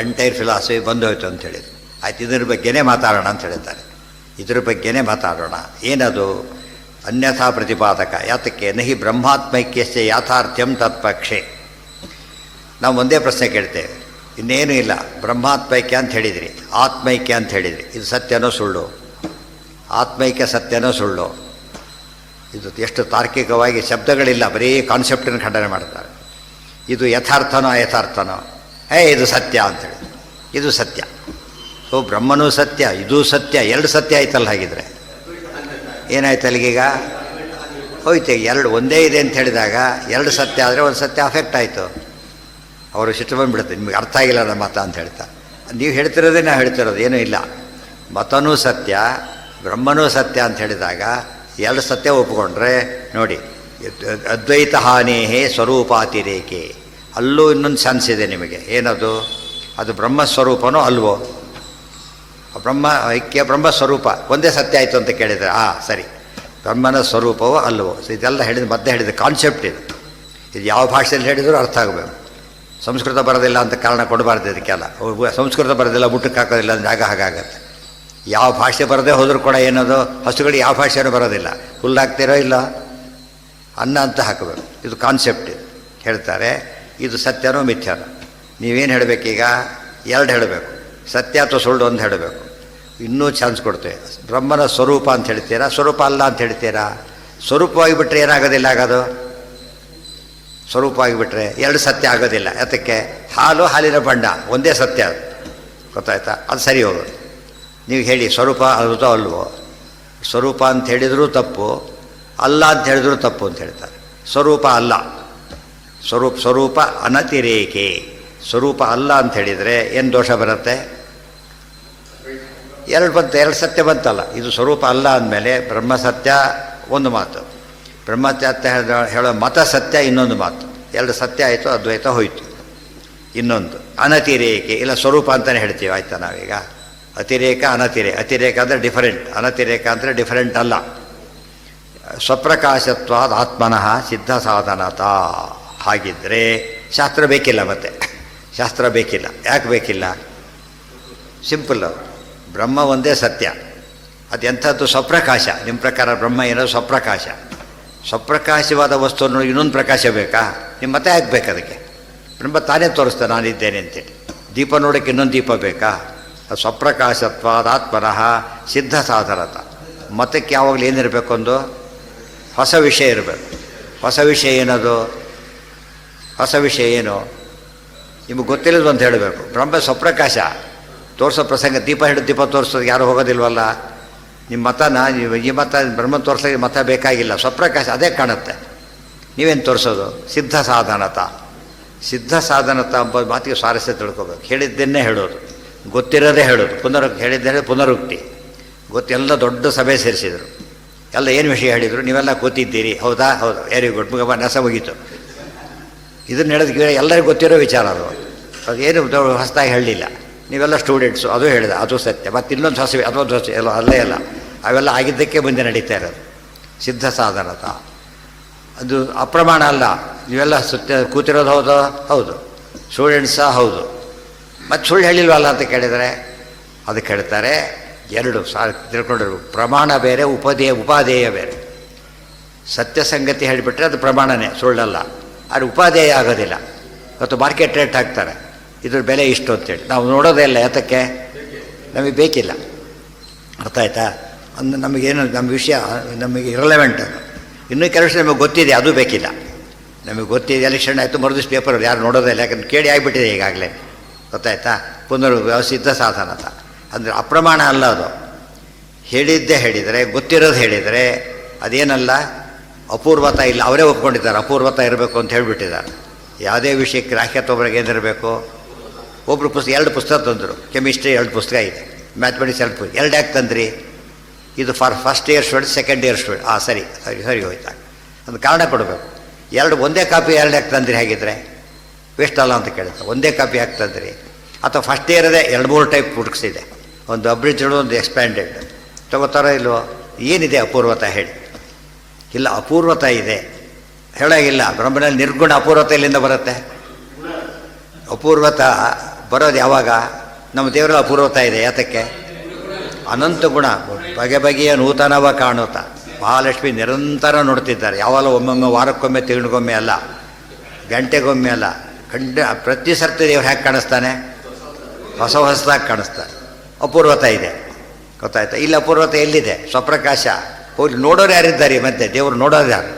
Speaker 1: ಎಂಟೈರ್ ಫಿಲಾಸಫಿ ಬಂದೋಯ್ತು ಅಂತ ಹೇಳಿದ್ರು. ಆಯ್ತು, ಇದ್ರ ಬಗ್ಗೆನೇ ಮಾತಾಡೋಣ ಅಂತ ಹೇಳ್ತಾರೆ. ಇದ್ರ ಬಗ್ಗೆನೇ ಮಾತಾಡೋಣ. ಏನದು? ಅನ್ಯಥಾ ಪ್ರತಿಪಾದಕ. ಯಾತಕ್ಕೆ? ನಹಿ ಬ್ರಹ್ಮಾತ್ಮೈಕ್ಯಸ್ಯ ಯಾಥಾರ್ಥ್ಯಂ ತತ್ಪಕ್ಷೆ. ನಾವು ಒಂದೇ ಪ್ರಶ್ನೆ ಕೇಳ್ತೇವೆ, ಇನ್ನೇನು ಇಲ್ಲ. ಬ್ರಹ್ಮಾತ್ಮೈಕ್ಯ ಅಂತ ಹೇಳಿದ್ರಿ, ಆತ್ಮೈಕ್ಯ ಅಂತ ಹೇಳಿದ್ರಿ, ಇದು ಸತ್ಯನೋ ಸುಳ್ಳು? ಆತ್ಮೈಕ್ಯ ಸತ್ಯನೋ ಸುಳ್ಳು? ಇದು ಎಷ್ಟು ತಾರ್ಕಿಕವಾಗಿ ಶಬ್ದಗಳಿಲ್ಲ, ಬರೀ ಕಾನ್ಸೆಪ್ಟನ್ನು ಖಂಡನೆ ಮಾಡ್ತಾರೆ. ಇದು ಯಥಾರ್ಥನೋ ಅಯಥಾರ್ಥನೋ? ಇದು ಸತ್ಯ ಅಂತೇಳಿ, ಇದು ಸತ್ಯ. ಸೊ ಬ್ರಹ್ಮನೂ ಸತ್ಯ, ಇದೂ ಸತ್ಯ, ಎರಡು ಸತ್ಯ ಆಯ್ತಲ್ಲ. ಹಾಗಿದ್ರೆ ಏನಾಯ್ತು ಅಲ್ಲಿಗೀಗ? ಹೋಯ್ತು. ಎರಡು ಒಂದೇ ಇದೆ ಅಂತ ಹೇಳಿದಾಗ ಎರಡು ಸತ್ಯ ಆದರೆ ಒಂದು ಸತ್ಯ ಅಫೆಕ್ಟ್ ಆಯಿತು. ಅವರು ಸಿಟ್ಟು ಬಂದುಬಿಡುತ್ತೆ, ನಿಮಗೆ ಅರ್ಥ ಆಗಿಲ್ಲ ನಮ್ಮ ಮತ ಅಂತ ಹೇಳ್ತಾರೆ. ನೀವು ಹೇಳ್ತಿರೋದೇ ನಾವು ಹೇಳ್ತಿರೋದು, ಏನೂ ಇಲ್ಲ. ಮತನೂ ಸತ್ಯ, ಬ್ರಹ್ಮನೂ ಸತ್ಯ ಅಂತ ಹೇಳಿದಾಗ ಎರಡು ಸತ್ಯ ಒಪ್ಪಿಕೊಂಡ್ರೆ ನೋಡಿ, ಅದ್ವೈತ ಹಾನೇಹೇ ಸ್ವರೂಪಾತಿರೇಕೆ. ಅಲ್ಲೂ ಇನ್ನೊಂದು ಚಾನ್ಸ್ ಇದೆ ನಿಮಗೆ. ಏನದು? ಅದು ಬ್ರಹ್ಮಸ್ವರೂಪನೋ ಅಲ್ವೋ? ಬ್ರಹ್ಮ ಐಕ್ಯ ಬ್ರಹ್ಮಸ್ವರೂಪ ಒಂದೇ ಸತ್ಯ ಆಯಿತು ಅಂತ ಕೇಳಿದರೆ ಸರಿ, ಬ್ರಹ್ಮನ ಸ್ವರೂಪವೋ ಅಲ್ವೋ? ಸೊ ಇದೆಲ್ಲ ಹೇಳಿದ ಮಧ್ಯೆ ಹೇಳಿದ ಕಾನ್ಸೆಪ್ಟ್ ಇದು. ಇದು ಯಾವ ಭಾಷೆಯಲ್ಲಿ ಹೇಳಿದರೂ ಅರ್ಥ ಆಗಬೇಕು. ಸಂಸ್ಕೃತ ಬರೋದಿಲ್ಲ ಅಂತ ಕಾರಣ ಕೊಡಬಾರ್ದು ಇದಕ್ಕೆಲ್ಲ. ಸಂಸ್ಕೃತ ಬರೋದಿಲ್ಲ, ಮುಟ್ಟಕ್ಕೆ ಹಾಕೋದಿಲ್ಲ ಅಂದರೆ ಹಾಗಾಗತ್ತೆ. ಯಾವ ಭಾಷೆ ಬರದೇ ಹೋದರೂ ಕೂಡ ಏನದು? ಹಸುಗಳಿಗೆ ಯಾವ ಭಾಷೆನೂ ಬರೋದಿಲ್ಲ. ಹುಲ್ಲಾಗ್ತಿರೋ ಇಲ್ಲ, ಅನ್ನ ಅಂತ ಹಾಕಬೇಕು. ಇದು ಕಾನ್ಸೆಪ್ಟ್ ಇದು. ಹೇಳ್ತಾರೆ ಇದು ಸತ್ಯನೋ ಮಿಥ್ಯಾನೋ. ನೀವೇನು ಹೇಳಬೇಕೀಗ? ಎರಡು ಹೇಳಬೇಕು, ಸತ್ಯ ಅಥವಾ ಸುಳ್ಳು ಒಂದು ಹೇಳಬೇಕು. ಇನ್ನೂ ಚಾನ್ಸ್ ಕೊಡ್ತೇವೆ. ಬ್ರಹ್ಮನ ಸ್ವರೂಪ ಅಂತ ಹೇಳ್ತೀರಾ, ಸ್ವರೂಪ ಅಲ್ಲ ಅಂತ ಹೇಳ್ತೀರಾ? ಸ್ವರೂಪವಾಗಿ ಬಿಟ್ಟರೆ ಏನಾಗೋದಿಲ್ಲ ಆಗೋದು? ಸ್ವರೂಪವಾಗಿಬಿಟ್ರೆ ಎರಡು ಸತ್ಯ ಆಗೋದಿಲ್ಲ. ಯಾತಕ್ಕೆ? ಹಾಲು ಹಾಲಿನ ಬಣ್ಣ ಒಂದೇ ಸತ್ಯ, ಅದು ಗೊತ್ತಾಯ್ತಾ? ಅದು ಸರಿ ಹೋಗೋದು. ನೀವು ಹೇಳಿ ಸ್ವರೂಪ ಅಲ್ವೋ ಅಲ್ವೋ? ಸ್ವರೂಪ ಅಂತ ಹೇಳಿದರೂ ತಪ್ಪು, ಅಲ್ಲ ಅಂತ ಹೇಳಿದ್ರು ತಪ್ಪು ಅಂತ ಹೇಳ್ತಾರೆ. ಸ್ವರೂಪ ಅಲ್ಲ, ಸ್ವರೂಪ ಅನತಿರೇಕೆ. ಸ್ವರೂಪ ಅಲ್ಲ ಅಂತ ಹೇಳಿದರೆ ಏನು ದೋಷ ಬರುತ್ತೆ? ಎರಡು ಸತ್ಯ ಬಂತಲ್ಲ. ಇದು ಸ್ವರೂಪ ಅಲ್ಲ ಅಂದಮೇಲೆ ಬ್ರಹ್ಮ ಸತ್ಯ ಒಂದು ಮಾತು, ಬ್ರಹ್ಮ ಸತ್ಯ ಹೇಳೋ ಮತ ಸತ್ಯ ಇನ್ನೊಂದು ಮಾತು. ಎರಡು ಸತ್ಯ ಆಯಿತು, ಅದ್ವೈತ ಹೋಯಿತು. ಇನ್ನೊಂದು ಅನತಿರೇಕೆ, ಇಲ್ಲ ಸ್ವರೂಪ ಅಂತಲೇ ಹೇಳ್ತೀವಿ. ಆಯಿತಾ? ನಾವೀಗ ಅತಿರೇಕ ಅನತಿರೇಕ. ಅತಿರೇಕ ಅಂದರೆ ಡಿಫರೆಂಟ್, ಅನತಿರೇಕ ಅಂದರೆ ಡಿಫರೆಂಟ್ ಅಲ್ಲ. ಸ್ವಪ್ರಕಾಶತ್ವಾದ ಆತ್ಮನಃ ಸಿದ್ಧ ಸಾಧನತಾ. ಹಾಗಿದ್ದರೆ ಶಾಸ್ತ್ರ ಬೇಕಿಲ್ಲ. ಮತ್ತೆ ಶಾಸ್ತ್ರ ಬೇಕಿಲ್ಲ. ಯಾಕೆ ಬೇಕಿಲ್ಲ? ಸಿಂಪಲ್ಲು, ಬ್ರಹ್ಮ ಒಂದೇ ಸತ್ಯ. ಅದು ಎಂಥದ್ದು? ಸ್ವಪ್ರಕಾಶ. ನಿಮ್ಮ ಪ್ರಕಾರ ಬ್ರಹ್ಮ ಏನೋ ಸ್ವಪ್ರಕಾಶ. ಸ್ವಪ್ರಕಾಶವಾದ ವಸ್ತುವನ್ನು ಇನ್ನೊಂದು ಪ್ರಕಾಶ ಬೇಕಾ? ನಿಮ್ಮ ಮತ ಯಾಕೆ ಬೇಕು ಅದಕ್ಕೆ? ಬ್ರಹ್ಮ ತಾನೇ ತೋರಿಸ್ತಾನೆ ನಾನಿದ್ದೇನೆ ಅಂತೇಳಿ. ದೀಪ ನೋಡೋಕ್ಕೆ ಇನ್ನೊಂದು ದೀಪ ಬೇಕಾ? ಸ್ವಪ್ರಕಾಶತ್ವಾದಾತ್ಮನಃ ಸಿದ್ಧ ಸಾಧನತ. ಮತಕ್ಕೆ ಯಾವಾಗಲೂ ಏನಿರಬೇಕು? ಒಂದು ಹೊಸ ವಿಷಯ ಇರಬೇಕು. ಹೊಸ ವಿಷಯ ಏನದು? ಹೊಸ ವಿಷಯ ಏನು? ನಿಮಗೆ ಗೊತ್ತಿಲ್ಲದು ಅಂತ ಹೇಳಬೇಕು. ಬ್ರಹ್ಮ ಸ್ವಪ್ರಕಾಶ ತೋರಿಸೋ ಪ್ರಸಂಗ, ದೀಪ ಹಿಡಿದು ದೀಪ ತೋರಿಸೋದು ಯಾರು ಹೋಗೋದಿಲ್ವಲ್ಲ. ನಿಮ್ಮ ಮತನ ನೀವು ಈ ಮತ ಬ್ರಹ್ಮ ತೋರಿಸೋಕ್ಕೆ ಮತ ಬೇಕಾಗಿಲ್ಲ, ಸ್ವಪ್ರಕಾಶ ಅದೇ ಕಾಣುತ್ತೆ. ನೀವೇನು ತೋರಿಸೋದು? ಸಿದ್ಧ ಸಾಧನತ. ಸಿದ್ಧ ಸಾಧನತ ಎಂಬ ಮಾತಿಗೆ ಸ್ವಾರಸ್ಯ ತಿಳ್ಕೊಬೇಕು. ಹೇಳಿದ್ದನ್ನೇ ಹೇಳೋದು, ಗೊತ್ತಿರೋದೇ ಹೇಳೋದು. ಹೇಳಿದ್ದೇ ಪುನರುಕ್ತಿ. ಎಲ್ಲ ದೊಡ್ಡ ಸಭೆ ಸೇರಿಸಿದರು. ಎಲ್ಲ ಏನು ವಿಷಯ ಹೇಳಿದರು? ನೀವೆಲ್ಲ ಕೂತಿದ್ದೀರಿ, ಹೌದಾ? ಹೌದು, ವೆರಿ ಗುಡ್, ಮುಗಮ್ಮ ನಸ ಮುಗೀತು. ಇದನ್ನು ಹೇಳೋದಕ್ಕೆ ಎಲ್ಲರಿಗೂ ಗೊತ್ತಿರೋ ವಿಚಾರ ಅದು ಏನು ಹೊಸದಾಗಿ ಹೇಳಲಿಲ್ಲ. ನೀವೆಲ್ಲ ಸ್ಟೂಡೆಂಟ್ಸು, ಅದು ಹೇಳಿದೆ, ಅದು ಸತ್ಯ. ಮತ್ತು ಇನ್ನೊಂದು ಹೊಸ, ಅದೊಂದು ಹೊಸ, ಎಲ್ಲ ಅಲ್ಲೇ ಅಲ್ಲ, ಅವೆಲ್ಲ ಆಗಿದ್ದಕ್ಕೆ ಮುಂದೆ ನಡೀತಾ ಇರೋದು. ಸಿದ್ಧ ಸಾಧನತ ಅದು ಅಪ್ರಮಾಣ ಅಲ್ಲ. ನೀವೆಲ್ಲ ಕೂತಿರೋದು ಹೌದು, ಹೌದು, ಸ್ಟೂಡೆಂಟ್ಸಾ ಹೌದು, ಮತ್ತು ಸುಳ್ಳು ಹೇಳಿಲ್ವಲ್ಲ ಅಂತ ಕೇಳಿದರೆ ಅದಕ್ಕೆ ಹೇಳ್ತಾರೆ ಎರಡು ತಿಳ್ಕೊಂಡಿರ್ಬೇಕು. ಪ್ರಮಾಣ ಬೇರೆ, ಉಪಾದೇಯ ಬೇರೆ. ಸತ್ಯ ಸಂಗತಿ ಹೇಳಿಬಿಟ್ರೆ ಅದು ಪ್ರಮಾಣನೇ, ಸುಳ್ಳಲ್ಲ. ಅದು ಉಪಾದೇಯ ಆಗೋದಿಲ್ಲ. ಇವತ್ತು ಮಾರ್ಕೆಟ್ ರೇಟ್ ಹಾಕ್ತಾರೆ, ಇದ್ರ ಬೆಲೆ ಇಷ್ಟು ಅಂತೇಳಿ ನಾವು ನೋಡೋದೇ ಇಲ್ಲ. ಯಾತಕ್ಕೆ? ನಮಗೆ ಬೇಕಿಲ್ಲ. ಅರ್ಥ ಆಯ್ತಾ? ಅಂದ್ರೆ ನಮಗೇನು, ನಮ್ಮ ವಿಷಯ ನಮಗೆ ಇರಲೆವೆಂಟ್. ಇನ್ನೂ ಕೆಲಸ ನಮಗೆ ಗೊತ್ತಿದೆ, ಅದು ಬೇಕಿಲ್ಲ. ನಮಗೆ ಗೊತ್ತಿದೆ, ಎಲೆಕ್ಷನ್ ಆಯಿತು, ಮರುದಿವ್ಸ ಪೇಪರ್ ಯಾರು ನೋಡೋದೇ ಇಲ್ಲ, ಯಾಕಂದ್ರೆ ಕೇಳಿ ಆಗಿಬಿಟ್ಟಿದೆ ಈಗಾಗಲೇ. ಗೊತ್ತಾಯ್ತಾ? ಸಿದ್ಧ ಸಾಧನತ ಅಂದರೆ ಅಪ್ರಮಾಣ ಅಲ್ಲ ಅದು. ಹೇಳಿದ್ದೇ ಹೇಳಿದರೆ, ಗೊತ್ತಿರೋದು ಹೇಳಿದರೆ ಅದೇನಲ್ಲ, ಅಪೂರ್ವತ ಇಲ್ಲ. ಅವರೇ ಒಪ್ಕೊಂಡಿದ್ದಾರೆ ಅಪೂರ್ವತ ಇರಬೇಕು ಅಂತ ಹೇಳಿಬಿಟ್ಟಿದ್ದಾರೆ. ಯಾವುದೇ ವಿಷಯಕ್ಕೆ ರಾಖ್ಯ ತೊಗೊಳಗೆ ಏನಿರಬೇಕು? ಒಬ್ಬರು ಎರಡು ಪುಸ್ತಕ ತಂದರು. ಕೆಮಿಸ್ಟ್ರಿ 2 ಪುಸ್ತಕ ಇದೆ, ಮ್ಯಾಥಮೆಟಿಕ್ಸ್ 2 ಯಾಕೆ ತಂದ್ರಿ? ಇದು for first year student, second year student. ಸರಿ ಸರಿ ಸರಿ ಹೋಯ್ತಾ? ಅದು ಕಾರಣ ಕೊಡಬೇಕು. ಒಂದೇ ಕಾಪಿ ಯಾಕೆ ತಂದ್ರಿ? ಹೇಗಿದ್ರೆ ವೇಸ್ಟ್ ಅಲ್ಲ ಅಂತ ಕೇಳ್ತಾರೆ. ಒಂದೇ ಕಾಪಿ ಯಾಕೆ ತಂದ್ರಿ? ಅಥವಾ ಫಸ್ಟ್ ಇಯರದೇ 2-3 ಟೈಪ್ ಬುಕ್ಸ್ ಇದೆ, ಒಂದು ಅಬ್ರಿಜ್ಡ್, ಒಂದು ಎಕ್ಸ್ಪ್ಯಾಂಡೆಡ್. ತಗೋತಾರೋ ಇಲ್ವೋ? ಏನಿದೆ ಅಪೂರ್ವತ ಹೇಳಿ? ಇಲ್ಲ, ಅಪೂರ್ವತ ಇದೆ ಹೇಳಾಗಿಲ್ಲ. ಬ್ರಹ್ಮನಲ್ಲಿ ನಿರ್ಗುಣ ಅಪೂರ್ವತ ಎಲ್ಲಿಂದ ಬರುತ್ತೆ? ಅಪೂರ್ವತ ಬರೋದು ಯಾವಾಗ? ನಮ್ಮ ದೇವರಲ್ಲಿ ಅಪೂರ್ವತ ಇದೆ. ಯಾತಕ್ಕೆ? ಅನಂತ ಗುಣ, ಬಗೆ ಬಗೆಯ ನೂತನವ ಕಾಣುತ್ತ. ಮಹಾಲಕ್ಷ್ಮಿ ನಿರಂತರ ನೋಡ್ತಿದ್ದಾರೆ. ಯಾವಾಗ ಒಮ್ಮೊಮ್ಮೆ, ವಾರಕ್ಕೊಮ್ಮೆ, ತಿಂಗಳಿಗೊಮ್ಮೆ ಅಲ್ಲ, ಗಂಟೆಗೊಮ್ಮೆ ಅಲ್ಲ, ಪ್ರತಿ ಸರ್ತಿ ದೇವ್ರು ಹೇಗೆ ಕಾಣಿಸ್ತಾನೆ? ಹೊಸದಾಗಿ ಕಾಣಿಸ್ತಾನೆ. ಅಪೂರ್ವತ ಇದೆ. ಗೊತ್ತಾಯ್ತಾ? ಇಲ್ಲಿ ಅಪೂರ್ವತ ಎಲ್ಲಿದೆ? ಸ್ವಪ್ರಕಾಶ. ಹೋಗಿ ನೋಡೋರು ಯಾರಿದ್ದಾರೆ? ಮತ್ತೆ ದೇವರು ನೋಡೋರು ಯಾರು?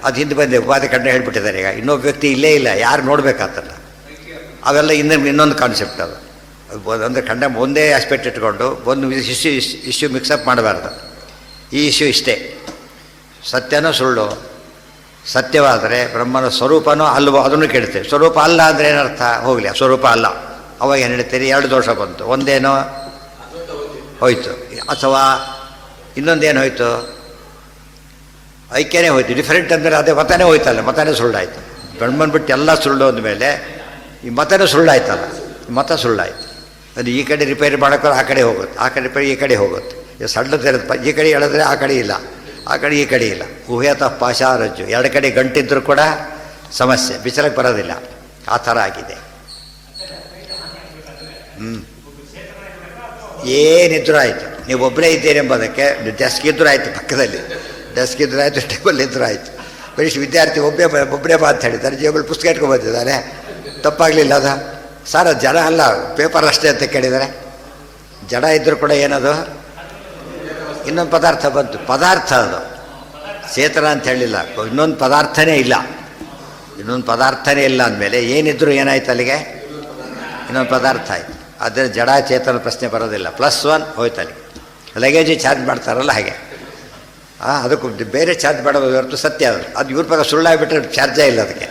Speaker 1: ಅದು ಹಿಂದೆ ಬಂದೆ ಉಪಾಧಿ ಕಂಡು ಹೇಳ್ಬಿಟ್ಟಿದ್ದಾರೆ. ಈಗ ಇನ್ನೊಬ್ಬ ವ್ಯಕ್ತಿ ಇಲ್ಲೇ ಇಲ್ಲ, ಯಾರು ನೋಡಬೇಕಾತಲ್ಲ. ಅವೆಲ್ಲ ಇನ್ನೊಂದು ಕಾನ್ಸೆಪ್ಟ್ ಅದು. ಅಂದರೆ ಒಂದೇ ಆಸ್ಪೆಕ್ಟ್ ಇಟ್ಕೊಂಡು ಒಂದು ಇಶ್ಯೂ ಮಿಕ್ಸಪ್ ಮಾಡಬಾರ್ದು. ಈ ಇಶ್ಯೂ ಇಷ್ಟೇ, ಸತ್ಯನೋ ಸುಳ್ಳು. ಸತ್ಯವಾದರೆ ಬ್ರಹ್ಮನ ಸ್ವರೂಪನೋ ಅಲ್ವೋ ಅದನ್ನು ಕೇಳ್ತೇವೆ. ಸ್ವರೂಪ ಅಲ್ಲ ಅಂದರೆ ಏನರ್ಥ? ಹೋಗಲಿ, ಸ್ವರೂಪ ಅಲ್ಲ. ಅವಾಗ ಏನು ಹೇಳ್ತೀರಿ? 2 ದೋಷ ಬಂತು. ಒಂದೇನೋ ಹೋಯ್ತು, ಅಥವಾ ಇನ್ನೊಂದೇನು ಹೋಯ್ತು? ಐಕ್ಯನೇ ಹೋಯ್ತು. ಡಿಫರೆಂಟ್ ಅಂದರೆ ಅದೇ ಮತನೇ ಹೋಯ್ತಲ್ಲ, ಮತನೇ ಸುಳ್ಳಾಯ್ತು. ಬ್ರಹ್ಮನ್ ಬಿಟ್ಟು ಎಲ್ಲ ಸುಳ್ಳು ಅಂದಮೇಲೆ ಈ ಮತನೇ ಸುಳ್ಳಾಯ್ತಲ್ಲ, ಮತ ಸುಳ್ಳಾಯ್ತು. ಅದು ಈ ಕಡೆ ರಿಪೇರಿ ಮಾಡೋಕ್ಕೋರು ಆ ಕಡೆ ಹೋಗುತ್ತೆ, ಆ ಕಡೆ ರಿಪೇರಿ ಈ ಕಡೆ ಹೋಗುತ್ತೆ. ಸಣ್ಣದಿರುತ್ತೆ, ಈ ಕಡೆ ಹೇಳಿದ್ರೆ ಆ ಕಡೆ ಇಲ್ಲ, ಆ ಕಡೆ ಈ ಕಡೆ ಇಲ್ಲ. ಉಭಯತಃ ಪಾಶಾರಜ್ಜು, 2 ಕಡೆ ಗಂಟಿದ್ರೂ ಕೂಡ ಸಮಸ್ಯೆ, ಬಿಚ್ಚಲಕ್ಕೆ ಬರೋದಿಲ್ಲ. ಆ ಥರ ಆಗಿದೆ. ಏನಿದ್ರೂ ಆಯಿತು, ನೀವು ಒಬ್ಬರೇ ಇದ್ದೀರಿ ಎಂಬುದಕ್ಕೆ ಡೆಸ್ಕ್ ಇದ್ರೂ ಆಯಿತು, ಪಕ್ಕದಲ್ಲಿ ಡೆಸ್ಕ್ ಇದ್ರೂ ಆಯಿತು, ಟೇಬಲ್ ಇದ್ರೂ ಆಯಿತು. ಬರೀ ವಿದ್ಯಾರ್ಥಿ ಒಬ್ಬರೇ ಬಾ ಅಂತ ಹೇಳಿದ್ದಾರೆ, ಜೇಬಲ್ಲಿ ಪುಸ್ತಕ ಇಟ್ಕೊಂಡು ಬಂದಿದ್ದಾರೆ. ತಪ್ಪಾಗಲಿಲ್ಲ ಅದು? ಸರ್ ಅದು ಜಡ ಅಲ್ಲ, ಪೇಪರ್ ಅಷ್ಟೇ ಅಂತ ಕೇಳಿದರೆ, ಜಡ ಇದ್ದರೂ ಕೂಡ ಏನದು? ಇನ್ನೊಂದು ಪದಾರ್ಥ ಬಂತು. ಪದಾರ್ಥ ಅದು, ಚೇತನ ಅಂತ ಹೇಳಿಲ್ಲ. ಇನ್ನೊಂದು ಪದಾರ್ಥನೇ ಇಲ್ಲ, ಇನ್ನೊಂದು ಪದಾರ್ಥನೇ ಇಲ್ಲ ಅಂದಮೇಲೆ ಏನಿದ್ರು ಏನಾಯ್ತು ಅಲ್ಲಿಗೆ? ಇನ್ನೊಂದು ಪದಾರ್ಥ ಆಯಿತು. ಆದರೆ ಜಡ ಚೇತನ ಪ್ರಶ್ನೆ ಬರೋದಿಲ್ಲ. +1 ಹೋಯ್ತಲ್ಲಿ. ಲಗೇಜ್ ಚಾರ್ಜ್ ಮಾಡ್ತಾರಲ್ಲ ಹಾಗೆ, ಅದಕ್ಕೆ ಬೇರೆ ಚಾರ್ಜ್ ಮಾಡೋದು ಹೊರತು ಸತ್ಯ ಅದು. ಅದು ಇವ್ರ ಪ್ರಕಾರ ಸುಳ್ಳಾಗಿಬಿಟ್ರೆ ಚಾರ್ಜೇ ಇಲ್ಲ ಅದಕ್ಕೆ.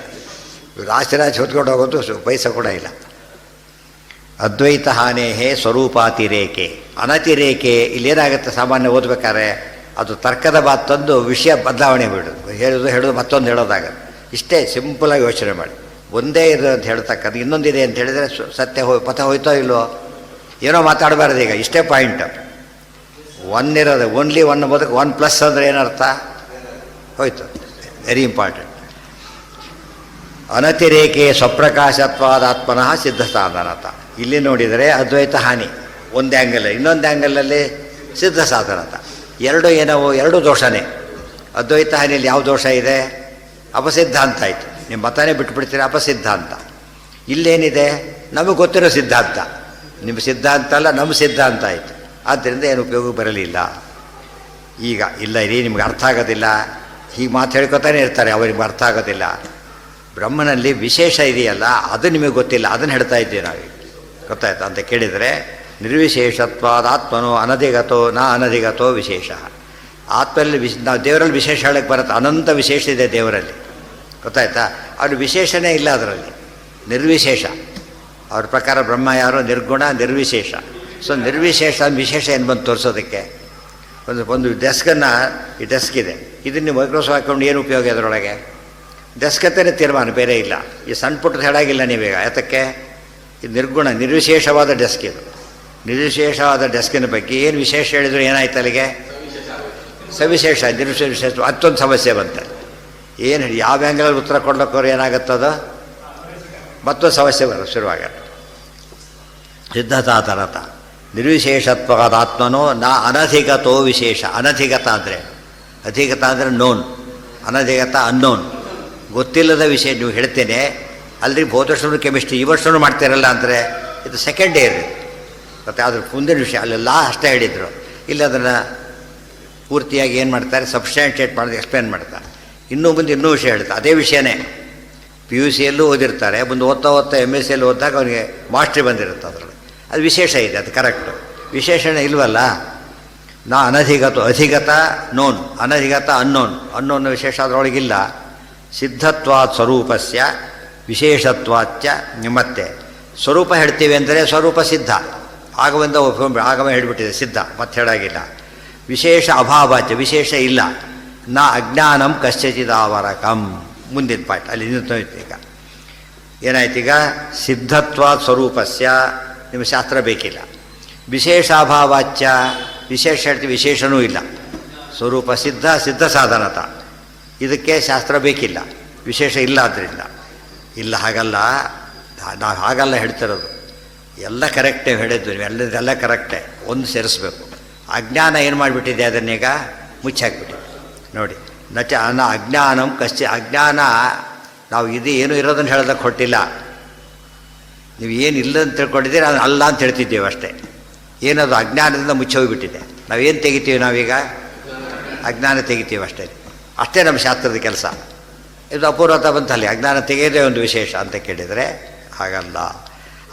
Speaker 1: ಇವ್ರು ಆಶ್ಚರ್ಯ ಹೊತ್ಕೊಂಡು ಹೋಗೋದು ಪೈಸೆ ಕೂಡ ಇಲ್ಲ. ಅದ್ವೈತ ಹಾನೇಹೇ ಸ್ವರೂಪಾತಿರೇಕೆ ಅನತಿರೇಕೆ. ಇಲ್ಲೇನಾಗುತ್ತೆ? ಸಾಮಾನ್ಯ ಓದ್ಬೇಕಾದ್ರೆ ಅದು ತರ್ಕದ ಮಾತು ತಂದು ವಿಷಯ ಬದಲಾವಣೆ ಬಿಡೋದು, ಹೇಳೋದು ಮತ್ತೊಂದು ಹೇಳೋದಾಗತ್ತೆ. ಇಷ್ಟೇ ಸಿಂಪಲಾಗಿ ಯೋಚನೆ ಮಾಡಿ. ಒಂದೇ ಇದೆ ಅಂತ ಹೇಳ್ತಕ್ಕದ್ದು ಇನ್ನೊಂದಿದೆ ಅಂತ ಹೇಳಿದರೆ ಸತ್ಯ ಪಥ ಹೋಯ್ತೋ ಇಲ್ವೋ? ಏನೋ ಮಾತಾಡಬಾರ್ದು. ಈಗ ಇಷ್ಟೇ ಪಾಯಿಂಟ್. 1 ಇರೋದು, ಓನ್ಲಿ 1 ಬದುಕು. 1+ ಅಂದರೆ ಏನರ್ಥ? ಹೋಯ್ತು. Very important. ಅನತಿರೇಕೆ ಸ್ವಪ್ರಕಾಶತ್ವಾದಾತ್ಮನಃ ಸಿದ್ಧ ಸಾಧನತ. ಇಲ್ಲಿ ನೋಡಿದರೆ ಅದ್ವೈತ ಹಾನಿ ಒಂದು ಆ್ಯಂಗಲ್, ಇನ್ನೊಂದು ಆ್ಯಂಗಲಲ್ಲಿ ಸಿದ್ಧ ಸಾಧನತ. ಎರಡು ದೋಷನೇ. ಅದ್ವೈತ ಹಾನಿಯಲ್ಲಿ ಯಾವ ದೋಷ ಇದೆ? ಅಪಸಿದ್ಧಾಂತ ಆಯಿತು. ನಿಮ್ಮ ಮತನೇ ಬಿಟ್ಬಿಡ್ತೀರಿ, ಅಪಸಿದ್ಧಾಂತ. ಇಲ್ಲೇನಿದೆ? ನಮಗೆ ಗೊತ್ತಿರೋ ಸಿದ್ಧಾಂತ. ನಿಮ್ಮ ಸಿದ್ಧಾಂತ ಅಲ್ಲ, ನಮ್ಮ ಸಿದ್ಧಾಂತ ಆಯಿತು. ಆದ್ದರಿಂದ ಏನು ಉಪಯೋಗ ಬರಲಿಲ್ಲ. ಈಗ ಇಲ್ಲ, ಇರಿ ನಿಮ್ಗೆ ಅರ್ಥ ಆಗೋದಿಲ್ಲ, ಹೀಗೆ ಮಾತು ಹೇಳ್ಕೊತಾನೆ ಇರ್ತಾರೆ, ಅವರಿಗೆ ಅರ್ಥ ಆಗೋದಿಲ್ಲ. ಬ್ರಹ್ಮನಲ್ಲಿ ವಿಶೇಷ ಇದೆಯಲ್ಲ ಅದು ನಿಮಗೆ ಗೊತ್ತಿಲ್ಲ, ಅದನ್ನು ಹೇಳ್ತಾ ಇದ್ದೀವಿ ನಾವೀಗ. ಗೊತ್ತಾಯ್ತಾ ಅಂತ ಕೇಳಿದರೆ, ನಿರ್ವಿಶೇಷತ್ವಾದ ಆತ್ಮನೋ ಅನಧಿಗತೋ ನ ಅನಧಿಗತೋ ವಿಶೇಷ. ಆತ್ಮಲ್ಲಿ ನಾವು ದೇವರಲ್ಲಿ ವಿಶೇಷ ಹೇಳಕ್ಕೆ ಬರುತ್ತೆ, ಅನಂತ ವಿಶೇಷ ಇದೆ ದೇವರಲ್ಲಿ. ಗೊತ್ತಾಯ್ತಾ? ಅವ್ರ ವಿಶೇಷನೇ ಇಲ್ಲ ಅದರಲ್ಲಿ, ನಿರ್ವಿಶೇಷ. ಅವ್ರ ಪ್ರಕಾರ ಬ್ರಹ್ಮ ಯಾರು? ನಿರ್ಗುಣ ನಿರ್ವಿಶೇಷ. ಸೊ ನಿರ್ವಿಶೇಷ ವಿಶೇಷ ಏನು ಬಂದು ತೋರಿಸೋದಕ್ಕೆ? ಒಂದು ಡೆಸ್ಕನ್ನು, ಈ ಡೆಸ್ಕ್ ಇದೆ, ಇದನ್ನು ನೀವು ಮೈಕ್ರೋಸಾಫ್ಟ್ ಹಾಕ್ಕೊಂಡು ಏನು ಉಪಯೋಗ ಅದರೊಳಗೆ? ಡೆಸ್ಕ್ ಅಂತಲೇ ತೀರ್ಮಾನ, ಬೇರೆ ಇಲ್ಲ. ಈ ಸಣ್ಣ ಪುಟ್ಟದ ಹೇಳಾಗಿಲ್ಲ ನೀವೀಗ. ಯಾತಕ್ಕೆ? ಇದು ನಿರ್ಗುಣ ನಿರ್ವಿಶೇಷವಾದ ಡೆಸ್ಕ್. ಇದು ನಿರ್ವಿಶೇಷವಾದ ಡೆಸ್ಕಿನ ಬಗ್ಗೆ ಏನು ವಿಶೇಷ ಹೇಳಿದ್ರು ಏನಾಯ್ತು ಅಲ್ಲಿಗೆ? ಸವಿಶೇಷ. ನಿರ್ವಿಶೇಷ ಮತ್ತೊಂದು ಸಮಸ್ಯೆ ಬಂತೆ. ಏನು ಹೇಳಿ ಯಾವ ಆ್ಯಂಗಲಲ್ಲಿ ಉತ್ತರ ಕೊಡ್ಲಿಕ್ಕವ್ರು ಏನಾಗುತ್ತದೋ ಮತ್ತೊಂದು ಸಮಸ್ಯೆ ಬರೋದು ಶುರುವಾಗ. ಸಿದ್ಧತಾ ತರತ ನಿರ್ವಿಶೇಷತ್ವಾದ ಆತ್ಮನೋ ನ ಅನಧಿಗತೋ ವಿಶೇಷ. ಅನಧಿಗತ ಅಂದರೆ, ಅಧಿಗತ ಅಂದರೆ ನೋನ್, ಅನಧಿಗತ ಅನ್ನೋನ್, ಗೊತ್ತಿಲ್ಲದ ವಿಷಯ. ನೀವು ಹೇಳ್ತೇನೆ ಅಲ್ರಿ ಹೋದ ವರ್ಷನೂ ಕೆಮಿಸ್ಟ್ರಿ ಈ ವರ್ಷನೂ ಮಾಡ್ತೀರಲ್ಲ ಅಂದರೆ ಇದು ಸೆಕೆಂಡ್ ಇಯರ್. ಮತ್ತು ಅದ್ರ ಮುಂದಿನ ವಿಷಯ ಅಲ್ಲೆಲ್ಲ ಅಷ್ಟೇ ಹೇಳಿದರು. ಇಲ್ಲಿ ಅದನ್ನು ಪೂರ್ತಿಯಾಗಿ ಏನು ಮಾಡ್ತಾರೆ, ಸಬ್ಸ್ಟ್ಯಾನ್ಷಿಯೇಟ್ ಮಾಡೋದು, ಎಕ್ಸ್ಪ್ಲೇನ್ ಮಾಡ್ತಾರೆ. ಇನ್ನೂ ಮುಂದೆ ಇನ್ನೂ ವಿಷಯ ಹೇಳ್ತಾರೆ, ಅದೇ ವಿಷಯನೇ. ಪಿ ಯು ಸಿಯಲ್ಲೂ ಓದಿರ್ತಾರೆ, ಮುಂದೆ ಓದ್ತಾ MS ಯಲ್ಲಿ ಓದಿದಾಗ ಅವನಿಗೆ ಮಾಸ್ಟ್ರಿ ಬಂದಿರುತ್ತೆ ಅದರಲ್ಲಿ. ಅದು ವಿಶೇಷ ಇದೆ, ಅದು ಕರೆಕ್ಟು. ವಿಶೇಷಣೆ ಇಲ್ವಲ್ಲ. ನಾ ಅನಧಿಗತ, ಅಧಿಗತ ನೋನ್, ಅನಧಿಗತ ಅನ್ನೋನ್ ವಿಶೇಷ ಅದರೊಳಗಿಲ್ಲ. ಸಿದ್ಧತ್ವಾತ್ ಸ್ವರೂಪಸ್ಯ ವಿಶೇಷತ್ವಾಚ್ಚ. ಮತ್ತೆ ಸ್ವರೂಪ ಹೇಳ್ತೀವಿ ಅಂದರೆ ಸ್ವರೂಪ ಸಿದ್ಧ, ಆಗಮದಿಂದ ಆಗಮ ಹೇಳಿಬಿಟ್ಟಿದೆ, ಸಿದ್ಧ, ಮತ್ತೆ ಹೇಳಾಗಿಲ್ಲ. ವಿಶೇಷ ಅಭಾವಾಚ್ಯ, ವಿಶೇಷ ಇಲ್ಲ. ನಾ ಅಜ್ಞಾನಂ ಕಶ್ಚಿದಾವರಕಂ. ಮುಂದಿನ ಪಾಠ ಅಲ್ಲಿ ನಿಂತೋಯ್ತು. ಈಗ ಏನಾಯ್ತು? ಈಗ ಸಿದ್ಧತ್ವಾತ್ ಸ್ವರೂಪಸ್ಯ ನಿಮ್ಮ ಶಾಸ್ತ್ರ ಬೇಕಿಲ್ಲ. ವಿಶೇಷಾಭಾವಾಚ್ಯ, ವಿಶೇಷ ಹೇಳ್ತೀವಿ, ವಿಶೇಷನೂ ಇಲ್ಲ. ಸ್ವರೂಪ ಸಿದ್ಧ, ಸಿದ್ಧ ಸಾಧನತ, ಇದಕ್ಕೆ ಶಾಸ್ತ್ರ ಬೇಕಿಲ್ಲ, ವಿಶೇಷ ಇಲ್ಲ. ಆದ್ದರಿಂದ ಇಲ್ಲ, ಹಾಗಲ್ಲ. ನಾವು ಹಾಗಲ್ಲ ಹೇಳ್ತಿರೋದು. ಎಲ್ಲ ಕರೆಕ್ಟೇ ಹೇಳಿದ್ದು ನೀವು, ಎಲ್ಲದೆಲ್ಲ ಕರೆಕ್ಟೇ. ಒಂದು ಸೇರಿಸ್ಬೇಕು. ಅಜ್ಞಾನ ಏನು ಮಾಡಿಬಿಟ್ಟಿದೆ, ಅದನ್ನೀಗ ಮುಚ್ಚಾಕ್ಬಿಟ್ಟಿದೆ ನೋಡಿ. ಅಜ್ಞಾನಂ ಅಜ್ಞಾನ. ನಾವು ಇದು ಏನು ಇರೋದನ್ನು ಹೇಳೋದಕ್ಕೆ ಹೊಟ್ಟಿಲ್ಲ. ನೀವು ಏನು ಇಲ್ಲ ಅಂತ ತಿಳ್ಕೊಂಡಿದ್ದೀರಿ, ಅದನ್ನು ಅಲ್ಲ ಅಂತ ಹೇಳ್ತಿದ್ದೇವೆ ಅಷ್ಟೇ. ಏನದು ಅಜ್ಞಾನದಿಂದ ಮುಚ್ಚೋಗಿಬಿಟ್ಟಿದೆ. ನಾವೇನು ತೆಗಿತೀವಿ ನಾವೀಗ? ಅಜ್ಞಾನ ತೆಗಿತೀವಿ ಅಷ್ಟೇ. ಅಷ್ಟೇ ನಮ್ಮ ಶಾಸ್ತ್ರದ ಕೆಲಸ. ಇದು ಅಪೂರ್ವತ ಬಂತಲ್ಲಿ, ಅಜ್ಞಾನ ತೆಗೆಯೋದೇ ಒಂದು ವಿಶೇಷ ಅಂತ ಕೇಳಿದರೆ ಹಾಗಲ್ಲ.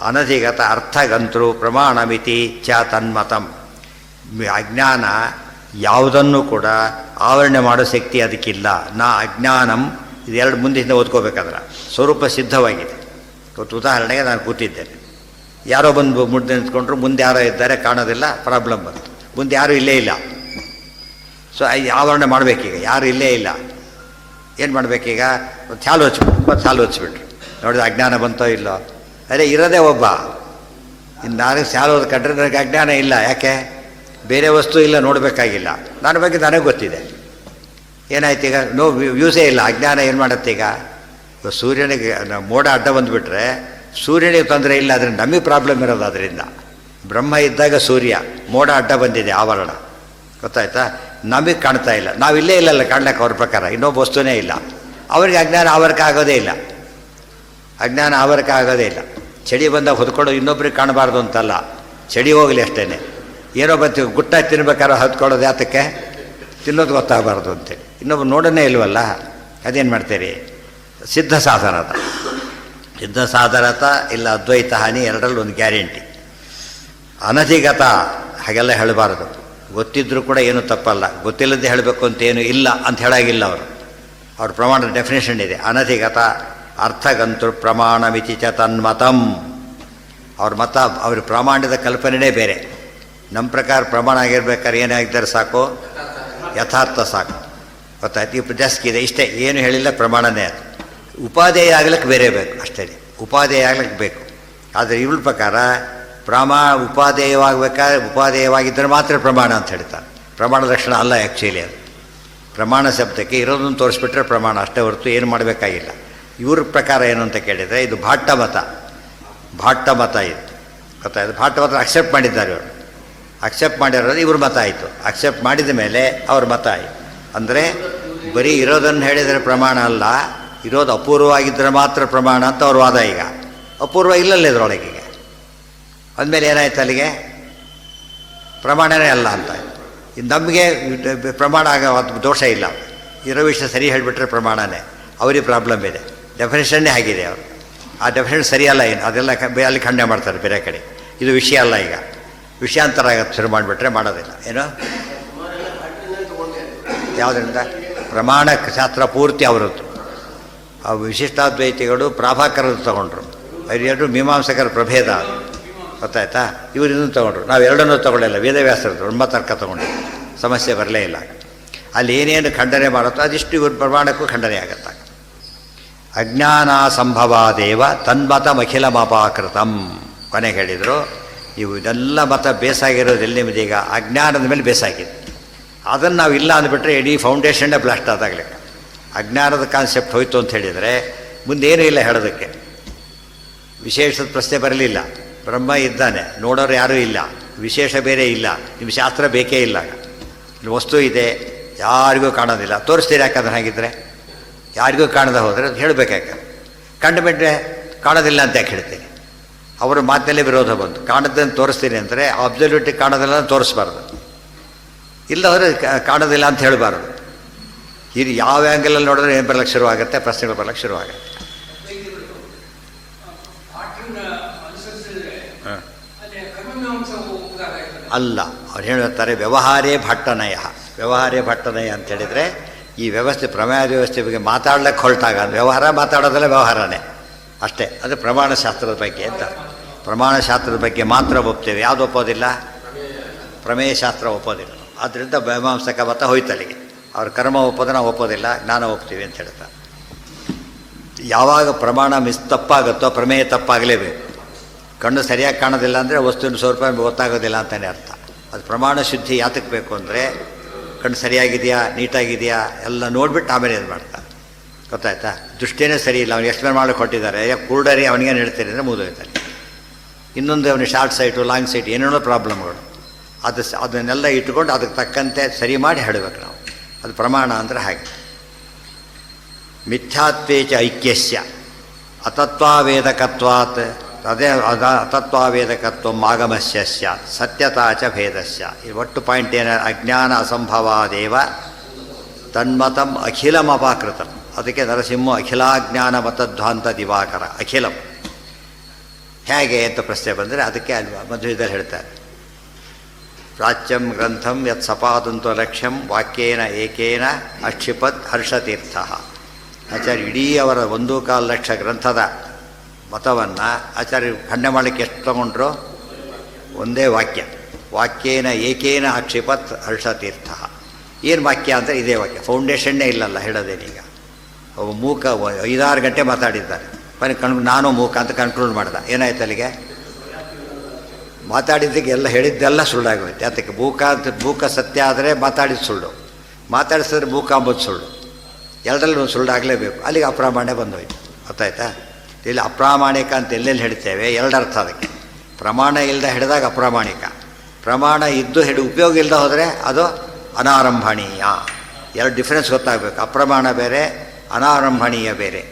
Speaker 1: ಅನಧಿಗತ ಅರ್ಥಗಂತರು ಪ್ರಮಾಣಮಿತಿ ಚ ತನ್ಮತಂ. ಅಜ್ಞಾನ ಯಾವುದನ್ನು ಕೂಡ ಆವರಣೆ ಮಾಡೋ ಶಕ್ತಿ ಅದಕ್ಕಿಲ್ಲ. ನಾ ಅಜ್ಞಾನಂ, ಇದೆರಡು ಮುಂದಿಂದ ಓದ್ಕೋಬೇಕಾದ್ರೆ ಸ್ವರೂಪ ಸಿದ್ಧವಾಗಿದೆ. ಇವತ್ತು ಉದಾಹರಣೆಗೆ ನಾನು ಕೂತಿದ್ದೇನೆ, ಯಾರೋ ಬಂದು ಮುಂದೆ ನಿಂತ್ಕೊಂಡ್ರು, ಮುಂದೆ ಯಾರೋ ಇದ್ದಾರೆ ಕಾಣೋದಿಲ್ಲ, ಪ್ರಾಬ್ಲಮ್ ಬಂತು. ಮುಂದೆ ಯಾರೂ ಇಲ್ಲೇ ಇಲ್ಲ. ಸೊ ಆವರಣೆ ಮಾಡಬೇಕೀಗ, ಯಾರು ಇಲ್ಲೇ ಇಲ್ಲ. ಏನು ಮಾಡಬೇಕೀಗ? ಒಂದು ಸಾಲು ಹಚ್ಬಿಟ್ರು. ನೋಡಿದ್ರೆ ಅಜ್ಞಾನ ಬಂತೋ ಇಲ್ಲೋ? ಅದೇ ಇರೋದೇ ಒಬ್ಬ. ಇನ್ನು ನಾನು ಸಾಲು ಕಂಡ್ರೆ ನನಗೆ ಅಜ್ಞಾನ ಇಲ್ಲ. ಯಾಕೆ? ಬೇರೆ ವಸ್ತು ಇಲ್ಲ, ನೋಡಬೇಕಾಗಿಲ್ಲ. ನನ್ನ ಬಗ್ಗೆ ನನಗೆ ಗೊತ್ತಿದೆ. ಏನಾಯ್ತು ಈಗ? ಯೂಸೇ ಇಲ್ಲ. ಅಜ್ಞಾನ ಏನು ಮಾಡುತ್ತೆ ಈಗ? ಸೂರ್ಯನಿಗೆ ಮೋಡ ಅಡ್ಡ ಬಂದುಬಿಟ್ರೆ ಸೂರ್ಯನಿಗೆ ತೊಂದರೆ ಇಲ್ಲ, ಆದರೆ ನಮಗೆ ಪ್ರಾಬ್ಲಮ್ ಇರೋದು ಅದರಿಂದ. ಬ್ರಹ್ಮ ಇದ್ದಾಗ ಸೂರ್ಯ, ಮೋಡ ಅಡ್ಡ ಬಂದಿದೆ, ಆವರಣ. ಗೊತ್ತಾಯ್ತಾ? ನಮಗೆ ಕಾಣ್ತಾ ಇಲ್ಲ. ನಾವು ಇಲ್ಲೇ ಇಲ್ಲಲ್ಲ ಕಾಣ್ಲಿಕ್ಕೆ ಅವ್ರ ಪ್ರಕಾರ. ಇನ್ನೊಬ್ಬ ವಸ್ತುನೇ ಇಲ್ಲ. ಅವರಿಗೆ ಅಜ್ಞಾನ ಆವರಕ ಆಗೋದೇ ಇಲ್ಲ. ಅಜ್ಞಾನ ಆವರಕ ಆಗೋದೇ ಇಲ್ಲ. ಚಳಿ ಬಂದಾಗ ಹೊದ್ಕೊಳ್ಳೋ ಇನ್ನೊಬ್ರಿಗೆ ಕಾಣಬಾರ್ದು ಅಂತಲ್ಲ, ಚಳಿ ಹೋಗಲಿ ಅಷ್ಟೇ. ಏನೋ ಬರ್ತೀವಿ ಗುಟ್ಟಾಗಿ ತಿನ್ಬೇಕಾದ್ರೆ ಹೊತ್ಕೊಳ್ಳೋದು ಯಾತಕ್ಕೆ? ತಿನ್ನೋದು ಗೊತ್ತಾಗಬಾರ್ದು ಅಂತೇಳಿ. ಇನ್ನೊಬ್ಬ ನೋಡೋನೇ ಇಲ್ವಲ್ಲ, ಅದೇನು ಮಾಡ್ತೀರಿ? ಸಿದ್ಧ ಸಾಧನತ. ಸಿದ್ಧ ಸಾಧನತ ಇಲ್ಲ ಅದ್ವೈತ ಹಾನಿ, ಎರಡರಲ್ಲಿ ಒಂದು ಗ್ಯಾರಂಟಿ. ಅನಧಿಗತ ಹಾಗೆಲ್ಲ ಹೇಳಬಾರ್ದು. ಗೊತ್ತಿದ್ರೂ ಕೂಡ ಏನೂ ತಪ್ಪಲ್ಲ. ಗೊತ್ತಿಲ್ಲದೆ ಹೇಳಬೇಕು ಅಂತೇನು ಇಲ್ಲ ಅಂತ ಹೇಳಾಗಿಲ್ಲ ಅವರು. ಅವ್ರ ಪ್ರಮಾಣದ ಡೆಫಿನೇಷನ್ ಇದೆ. ಅನಧಿಗತ ಅರ್ಥಗಂತರು ಪ್ರಮಾಣ ಮಿತಿ ಚ ತನ್ಮತಂ. ಅವ್ರ ಮತ, ಅವ್ರ ಪ್ರಾಮಾಣ್ಯದ ಕಲ್ಪನೆಯೇ ಬೇರೆ. ನಮ್ಮ ಪ್ರಕಾರ ಪ್ರಮಾಣ ಆಗಿರ್ಬೇಕಾದ್ರೆ ಏನಾಗಿದ್ದಾರೆ ಸಾಕು, ಯಥಾರ್ಥ ಸಾಕು. ಗೊತ್ತಾಯ್ತು? ಈ ಜಾಸ್ತಿ ಇದೆ, ಇಷ್ಟೇ, ಏನು ಹೇಳಿಲ್ಲ, ಪ್ರಮಾಣನೇ ಅದು. ಉಪಾದೇಯ ಆಗ್ಲಿಕ್ಕೆ ಬೇರೆ ಬೇಕು ಅಷ್ಟೇ, ಉಪಾದೇಯ ಆಗ್ಲಿಕ್ಕೆ ಬೇಕು. ಆದರೆ ಇವಳ ಪ್ರಕಾರ ಉಪಾದೇಯವಾಗಿದ್ದರೆ ಮಾತ್ರ ಪ್ರಮಾಣ ಅಂತ ಹೇಳ್ತಾರೆ. ಪ್ರಮಾಣ ಲಕ್ಷಣ ಅಲ್ಲ ಆ್ಯಕ್ಚುಲಿ ಅದು. ಪ್ರಮಾಣ ಶಬ್ದಕ್ಕೆ ಇರೋದನ್ನು ತೋರಿಸ್ಬಿಟ್ರೆ ಪ್ರಮಾಣ ಅಷ್ಟೇ ಹೊರತು ಏನು ಮಾಡಬೇಕಾಗಿಲ್ಲ. ಇವ್ರ ಪ್ರಕಾರ ಏನು ಅಂತ ಕೇಳಿದರೆ ಇದು ಭಾಟ್ಟ ಮತ. ಇದು ಗೊತ್ತಾಯ್ತು? ಭಾಟ್ಟ ಮತ ಅಕ್ಸೆಪ್ಟ್ ಮಾಡಿದ್ದಾರೆ ಇವರು. ಅಕ್ಸೆಪ್ಟ್ ಮಾಡಿರೋದು ಇವ್ರ ಮತ ಆಯಿತು. ಅಕ್ಸೆಪ್ಟ್ ಮಾಡಿದ ಮೇಲೆ ಅವ್ರ ಮತ ಆಯಿತು. ಅಂದರೆ ಬರೀ ಇರೋದನ್ನು ಹೇಳಿದರೆ ಪ್ರಮಾಣ ಅಲ್ಲ, ಇರೋದು ಅಪೂರ್ವವಾಗಿದ್ದರೆ ಮಾತ್ರ ಪ್ರಮಾಣ ಅಂತ ಅವ್ರ ವಾದ. ಈಗ ಅಪೂರ್ವ ಇಲ್ಲಲ್ಲ ಇದರೊಳಗೆ. ಅಂದಮೇಲೆ ಏನಾಯ್ತು ಅಲ್ಲಿಗೆ? ಪ್ರಮಾಣನೇ ಅಲ್ಲ ಅಂತ. ನಮಗೆ ಪ್ರಮಾಣ ಆಗೋ ದೋಷ ಇಲ್ಲ. ಇರೋ ವಿಷಯ ಸರಿ ಹೇಳಿಬಿಟ್ರೆ ಪ್ರಮಾಣನೇ. ಅವರಿಗೆ ಪ್ರಾಬ್ಲಮ್ ಇದೆ. ಡೆಫಿನೇಷನ್ನೇ ಆಗಿದೆ ಅವರು. ಆ ಡೆಫಿನೇಷನ್ ಸರಿಯಲ್ಲ, ಏನು ಅದೆಲ್ಲ ಅಲ್ಲಿ ಖಂಡನೆ ಮಾಡ್ತಾರೆ ಬೇರೆ ಕಡೆ. ಇದು ವಿಷಯ ಅಲ್ಲ. ಈಗ ವಿಷಯಾಂತರ ಆಗತ್ತೆ ಶುರು ಮಾಡಿಬಿಟ್ರೆ ಮಾಡೋದಿಲ್ಲ. ಏನು ಯಾವುದರಿಂದ ಪ್ರಮಾಣ ಶಾಸ್ತ್ರ ಪೂರ್ತಿ ಅವರದ್ದು. ಆ ವಿಶಿಷ್ಟಾದ್ವೈತಿಗಳು ಪ್ರಾಭಾಕರದ್ದು ತೊಗೊಂಡ್ರು, ಎರಡು ಮೀಮಾಂಸಕರ ಪ್ರಭೇದ ಅದು, ಗೊತ್ತಾಯ್ತಾ. ಇವರು ಇದನ್ನು ತೊಗೊಂಡ್ರು, ನಾವು ಎರಡನ್ನೂ ತೊಗೊಳ್ಳಿಲ್ಲ. ವೇದವ್ಯಾಸರದ್ದು ಬ್ರಹ್ಮತರ್ಕ ತೊಗೊಂಡು ಸಮಸ್ಯೆ ಬರಲೇ ಇಲ್ಲ. ಅಲ್ಲಿ ಏನೇನು ಖಂಡನೆ ಮಾಡುತ್ತೋ ಅದಿಷ್ಟು ಇವ್ರ ಪ್ರಮಾಣಕ್ಕೂ ಖಂಡನೆ ಆಗತ್ತ. ಅಜ್ಞಾನ ಸಂಭವಾದೇವ ತನ್ಮತಮಖಿಲಮಪಾಕೃತಂ. ಕೊನೆಗೆ ಹೇಳಿದರು, ಇವು ಇದೆಲ್ಲ ಮತ ಬೇಸಾಗಿರೋದು ಎಲ್ಲಿ ನಿಮ್ಮದೀಗ ಅಜ್ಞಾನದ ಮೇಲೆ ಬೇಸಾಗಿದೆ. ಅದನ್ನು ನಾವು ಇಲ್ಲ ಅಂದ್ಬಿಟ್ರೆ ಇಡೀ ಫೌಂಡೇಶನ್ನೇ ಬ್ಲಾಸ್ಟ್ ಆದಾಗಲೇ. ಅಜ್ಞಾನದ ಕಾನ್ಸೆಪ್ಟ್ ಹೋಯ್ತು ಅಂತ ಹೇಳಿದರೆ ಮುಂದೇನೂ ಇಲ್ಲ ಹೇಳೋದಕ್ಕೆ. ವಿಶೇಷದ ಪ್ರಶ್ನೆ ಬರಲಿಲ್ಲ. ಬ್ರಹ್ಮ ಇದ್ದಾನೆ, ನೋಡೋರು ಯಾರೂ ಇಲ್ಲ, ವಿಶೇಷ ಬೇರೆ ಇಲ್ಲ, ನಿಮ್ಮ ಶಾಸ್ತ್ರ ಬೇಕೇ ಇಲ್ಲ. ಇಲ್ಲಿ ವಸ್ತು ಇದೆ, ಯಾರಿಗೂ ಕಾಣೋದಿಲ್ಲ, ತೋರಿಸ್ತೀರಿ ಯಾಕಂದ್ರೆ ಹಾಗಿದ್ರೆ ಯಾರಿಗೂ ಕಾಣದೆ ಹೋದರೆ ಹೇಳಬೇಕಾಗ. ಕಂಡುಬಿಟ್ರೆ ಕಾಣೋದಿಲ್ಲ ಅಂತ ಯಾಕೆ ಹೇಳ್ತೀನಿ? ಅವರ ಮಾತಿನಲ್ಲೇ ವಿರೋಧ ಬಂತು. ಕಾಣೋದನ್ನು ತೋರಿಸ್ತೀನಿ ಅಂದರೆ ಅಬ್ಸಲ್ಯೂಟಿ ಕಾಣೋದಿಲ್ಲ ತೋರಿಸ್ಬಾರ್ದು, ಇಲ್ಲ ಹೋದರೆ ಕಾಣೋದಿಲ್ಲ ಅಂತ ಹೇಳಬಾರ್ದು. ಇದು ಯಾವ ಆ್ಯಂಗಲಲ್ಲಿ ನೋಡಿದ್ರೆ ಏನು ಬರಲಿಕ್ಕೆ ಶುರುವಾಗುತ್ತೆ, ಪ್ರಶ್ನೆಗಳು ಬರಲಿಕ್ಕೆ ಶುರುವಾಗುತ್ತೆ. ಅಲ್ಲ, ಅವ್ರು ಹೇಳ್ತಾರೆ ವ್ಯವಹಾರೇ ಭಟ್ಟನಯ. ವ್ಯವಹಾರೇ ಭಟ್ಟನಯ ಅಂತ ಹೇಳಿದರೆ ಈ ವ್ಯವಸ್ಥೆ ಪ್ರಮೇಯ ವ್ಯವಸ್ಥೆ ಬಗ್ಗೆ ಮಾತಾಡ್ಲಿಕ್ಕೆ ಹೊರಟಾಗ ವ್ಯವಹಾರ ಮಾತಾಡೋದಲ್ಲ ವ್ಯವಹಾರನೇ ಅಷ್ಟೇ. ಅದು ಪ್ರಮಾಣಶಾಸ್ತ್ರದ ಬಗ್ಗೆ ಅಂತ. ಪ್ರಮಾಣಶಾಸ್ತ್ರದ ಬಗ್ಗೆ ಮಾತ್ರ ಒಪ್ತೇವೆ, ಯಾವುದು ಒಪ್ಪೋದಿಲ್ಲ? ಪ್ರಮೇಯ ಶಾಸ್ತ್ರ ಒಪ್ಪೋದಿಲ್ಲ. ಆದ್ದರಿಂದ ಮೀಮಾಂಸಕ ಮತ ಹೋಯ್ತಲ್ಲಿಗೆ. ಅವ್ರ ಕರ್ಮ ಒಪ್ಪೋದು ನಾವು ಒಪ್ಪೋದಿಲ್ಲ, ಜ್ಞಾನ ಒಪ್ತೀವಿ ಅಂತ ಹೇಳ್ತಾರೆ. ಯಾವಾಗ ಪ್ರಮಾಣ ತಪ್ಪಾಗುತ್ತೋ ಪ್ರಮೇಯ ತಪ್ಪಾಗಲೇಬೇಕು. ಕಣ್ಣು ಸರಿಯಾಗಿ ಕಾಣೋದಿಲ್ಲ ಅಂದರೆ ವಸ್ತುವಿನ ಸ್ವರೂಪ ಗೊತ್ತಾಗೋದಿಲ್ಲ ಅಂತಲೇ ಅರ್ಥ. ಅದು ಪ್ರಮಾಣ ಶುದ್ಧಿ ಯಾತಕ್ಕೆ ಬೇಕು ಅಂದರೆ ಕಣ್ಣು ಸರಿಯಾಗಿದೆಯಾ, ನೀಟಾಗಿದೆಯಾ ಎಲ್ಲ ನೋಡಿಬಿಟ್ಟು ಆಮೇಲೆ ಇದು ಮಾಡ್ತಾರೆ, ಗೊತ್ತಾಯ್ತಾ. ದೃಷ್ಟಿನೇ ಸರಿ ಇಲ್ಲ, ಅವ್ನು ಎಕ್ಸ್ಪ್ಲೇನ್ ಮಾಡಕ್ಕೆ ಕೊಟ್ಟಿದ್ದಾರೆ, ಕುರುಡರಿ ಅವನಿಗೇನು ಹೇಳ್ತೀನಿ ಅಂದರೆ ಮುಗಿದೋಯ್ತಾನೆ. ಇನ್ನೊಂದು ಅವನಿಗೆ ಶಾರ್ಟ್ ಸೈಟು ಲಾಂಗ್ ಸೈಟ್ ಏನೇನೋ ಪ್ರಾಬ್ಲಮ್ಗಳು, ಅದನ್ನೆಲ್ಲ ಇಟ್ಕೊಂಡು ಅದಕ್ಕೆ ತಕ್ಕಂತೆ ಸರಿ ಮಾಡಿ ಹೇಳಬೇಕು ನಾವು. ಅದು ಪ್ರಮಾಣ ಅಂದರೆ ಹಾಗೆ. ಮಿಥ್ಯಾತ್ವೇಚ ಐಕ್ಯಸ್ಯ ಅತತ್ವಾವೇದಕತ್ವಾತ್ ಅದೇ ಅತತ್ವಾವೇದಕತ್ವ ಆಗಮಸ್ಯ ಸ್ಯಾತ್ ಸತ್ಯತಾ ಚ ಭೇದಸ್ಯ. ಈ ಒಟ್ಟು ಪಾಯಿಂಟ್ ಏನ? ಅಜ್ಞಾನ ಅಸಂಭವಾದೇವ ತನ್ಮತಂ ಅಖಿಲಮಪಾಕೃತಂ. ಅದಕ್ಕೆ ನರಸಿಂಹ ಅಖಿಲಾಜ್ಞಾನ ಮತಧ್ವಾಂತ ದಿವಾಕರ. ಅಖಿಲಂ ಹೇಗೆ ಅಂತ ಪ್ರಶ್ನೆ ಬಂದರೆ ಅದಕ್ಕೆ ಅಲ್ವಾ ಮಧ್ವದಲ್ಲಿ ಹೇಳ್ತಾರೆ, ಪ್ರಾಚ್ಯಂ ಗ್ರಂಥಂ ಯತ್ ಸಪಾದಂತು ಲಕ್ಷ್ಯಂ ವಾಕ್ಯೇನ ಏಕೇನ ಅಕ್ಷಿಪತ್ ಹರ್ಷತೀರ್ಥ. ಆಚಾರ್ಯ ಇಡೀ ಅವರ 1.25 ಲಕ್ಷ ಗ್ರಂಥದ ಮತವನ್ನು ಆಚಾರ್ಯರು ಖಂಡನೆ ಮಾಡಲಿಕ್ಕೆ ಎಷ್ಟು ತಗೊಂಡ್ರು? ಒಂದೇ ವಾಕ್ಯ. ವಾಕ್ಯೇನ ಏಕೇನ ಅಕ್ಷಿಪತ್ ಹರ್ಷತೀರ್ಥ. ಏನು ವಾಕ್ಯ ಅಂದರೆ ಇದೇ ವಾಕ್ಯ, ಫೌಂಡೇಶನ್ನೇ ಇಲ್ಲಲ್ಲ ಹೇಳೋದೇನೀಗ. ಮೂಕ 5-6 ಗಂಟೆ ಮಾತಾಡಿದ್ದಾರೆ, ನಾನು ಮೂಕ ಅಂತ ಕನ್ಕ್ಲೂಡ್ ಮಾಡ್ದೆ. ಏನಾಯ್ತು ಅಲ್ಲಿಗೆ? ಮಾತಾಡಿದ್ದಕ್ಕೆ ಎಲ್ಲ ಹೇಳಿದ್ದೆಲ್ಲ ಸುಳ್ಳಾಗೋಯ್ತು. ಅದಕ್ಕೆ ಮೂಕ ಸತ್ಯ ಆದರೆ ಮಾತಾಡಿದ ಸುಳ್ಳು, ಮಾತಾಡಿಸಿದ್ರೆ ಮೂಕ ಅಂಬೋದು ಸುಳ್ಳು, ಎರಡರಲ್ಲಿ ಒಂದು ಸುಳ್ಳಾಗಲೇಬೇಕು. ಅಲ್ಲಿಗೆ ಅಪ್ರಾಮಾಣ್ಯ ಬಂದೋಯ್ತು, ಗೊತ್ತಾಯ್ತಾ. ಇಲ್ಲಿ ಅಪ್ರಾಮಾಣಿಕ ಅಂತ ಎಲ್ಲೆಲ್ಲಿ ಹೇಳ್ತೇವೆ, ಎರಡರ್ಥ ಅದಕ್ಕೆ. ಪ್ರಮಾಣ ಇಲ್ಲದೆ ಹಿಡಿದಾಗ ಅಪ್ರಾಮಾಣಿಕ, ಪ್ರಮಾಣ ಇದ್ದು ಉಪಯೋಗ ಇಲ್ಲದೆ ಹೋದರೆ ಅದು ಅನಾರಂಭಣೀಯ. ಎರಡು ಡಿಫ್ರೆನ್ಸ್ ಗೊತ್ತಾಗಬೇಕು. ಅಪ್ರಮಾಣ ಬೇರೆ, ಅನಾರಂಭಣೀಯ ಬೇರೆ,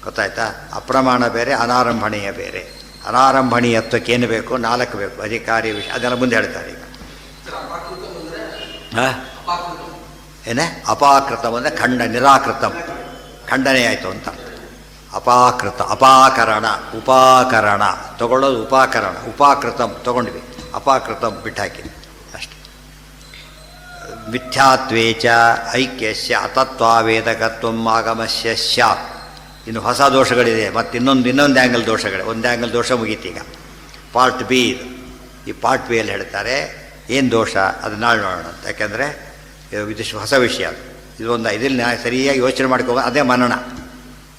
Speaker 1: ಗೊತ್ತಾಯ್ತಾ. ಅಪ್ರಮಾಣ ಬೇರೆ, ಅನಾರಂಭಣೀಯ ಬೇರೆ. ಅನಾರಂಭಣೀಯತ್ವಕ್ಕೆ ಏನು ಬೇಕು? 4 ಬೇಕು. ಅಧಿಕಾರಿ ವಿಷಯ ಅದೆಲ್ಲ ಮುಂದೆ ಹೇಳ್ತಾರೆ. ಈಗ ಏನೇ ಅಪಾಕೃತಂ ಅಂದರೆ ನಿರಾಕೃತಂ, ಖಂಡನೆ ಆಯಿತು ಅಂತ. ಅಪಾಕೃತ, ಅಪಾಕರಣ, ಉಪಾಕರಣ ತಗೊಳ್ಳೋದು, ಉಪಾಕರಣ. ಉಪಾಕೃತಂ ತಗೊಂಡ್ವಿ, ಅಪಾಕೃತಂ ಬಿಟ್ಟಾಕಿ ಅಷ್ಟೆ. ಮಿಥ್ಯಾತ್ವೇಚ ಐಕ್ಯಸ್ಯ ಅತತ್ವಾವೇದಕತ್ವಂ ಆಗಮಸ್ಯ ಸ್ಯಾತ್. ಇನ್ನು ಹೊಸ ದೋಷಗಳಿದೆ, ಮತ್ತು ಇನ್ನೊಂದು ಆ್ಯಂಗಲ್ ದೋಷಗಳೇ. ಒಂದು ಆ್ಯಂಗಲ್ ದೋಷ ಮುಗೀತೀಗ. ಪಾರ್ಟ್ ಬಿ ಇದು. ಈ ಪಾರ್ಟ್ ಬಿಯಲ್ಲಿ ಹೇಳ್ತಾರೆ ಏನು ದೋಷ, ಅದು ನಾಳೆ ನೋಡೋಣ ಅಂತ. ಯಾಕೆಂದರೆ ಇದು ಹೊಸ ವಿಷಯ. ಇದೊಂದು ಇದನ್ನು ಸರಿಯಾಗಿ ಯೋಚನೆ ಮಾಡ್ಕೊ, ಅದೇ ಮನನ.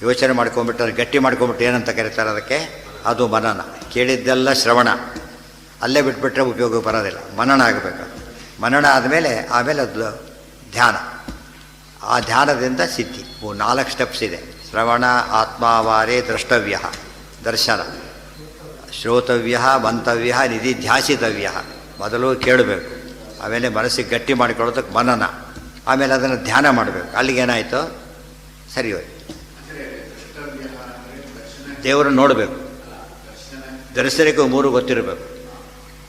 Speaker 1: ಯೋಚನೆ ಮಾಡ್ಕೊಂಬಿಟ್ಟು ಗಟ್ಟಿ ಮಾಡ್ಕೊಂಬಿಟ್ಟು ಏನಂತ ಕರೀತಾರೆ ಅದಕ್ಕೆ? ಅದು ಮನನ. ಕೇಳಿದ್ದೆಲ್ಲ ಶ್ರವಣ, ಅಲ್ಲೇ ಬಿಟ್ಬಿಟ್ರೆ ಉಪಯೋಗ ಬರೋದಿಲ್ಲ. ಮನನ ಆಗಬೇಕು. ಮನನ ಆದಮೇಲೆ ಅದು ಧ್ಯಾನ. ಆ ಧ್ಯಾನದಿಂದ ಸಿದ್ಧಿ. 4 ಸ್ಟೆಪ್ಸ್ ಇದೆ. ಶ್ರವಣ, ಆತ್ಮಾವಾರೇ ದ್ರಷ್ಟವ್ಯ, ದರ್ಶನ, ಶ್ರೋತವ್ಯ, ಮಂತವ್ಯ, ನಿಧಿಧ್ಯಾಸಿತವ್ಯ. ಮೊದಲು ಕೇಳಬೇಕು, ಆಮೇಲೆ ಮನಸ್ಸಿಗೆ ಗಟ್ಟಿ ಮಾಡಿಕೊಳ್ಳೋದಕ್ಕೆ ಮನನ, ಆಮೇಲೆ ಅದನ್ನು ಧ್ಯಾನ ಮಾಡಬೇಕು. ಅಲ್ಲಿಗೇನಾಯಿತು? ಸರಿ ಹೋಯ್ತು. ದೇವರನ್ನು ನೋಡಬೇಕು. ದರ್ಶನಕ್ಕೂ 3 ಗೊತ್ತಿರಬೇಕು.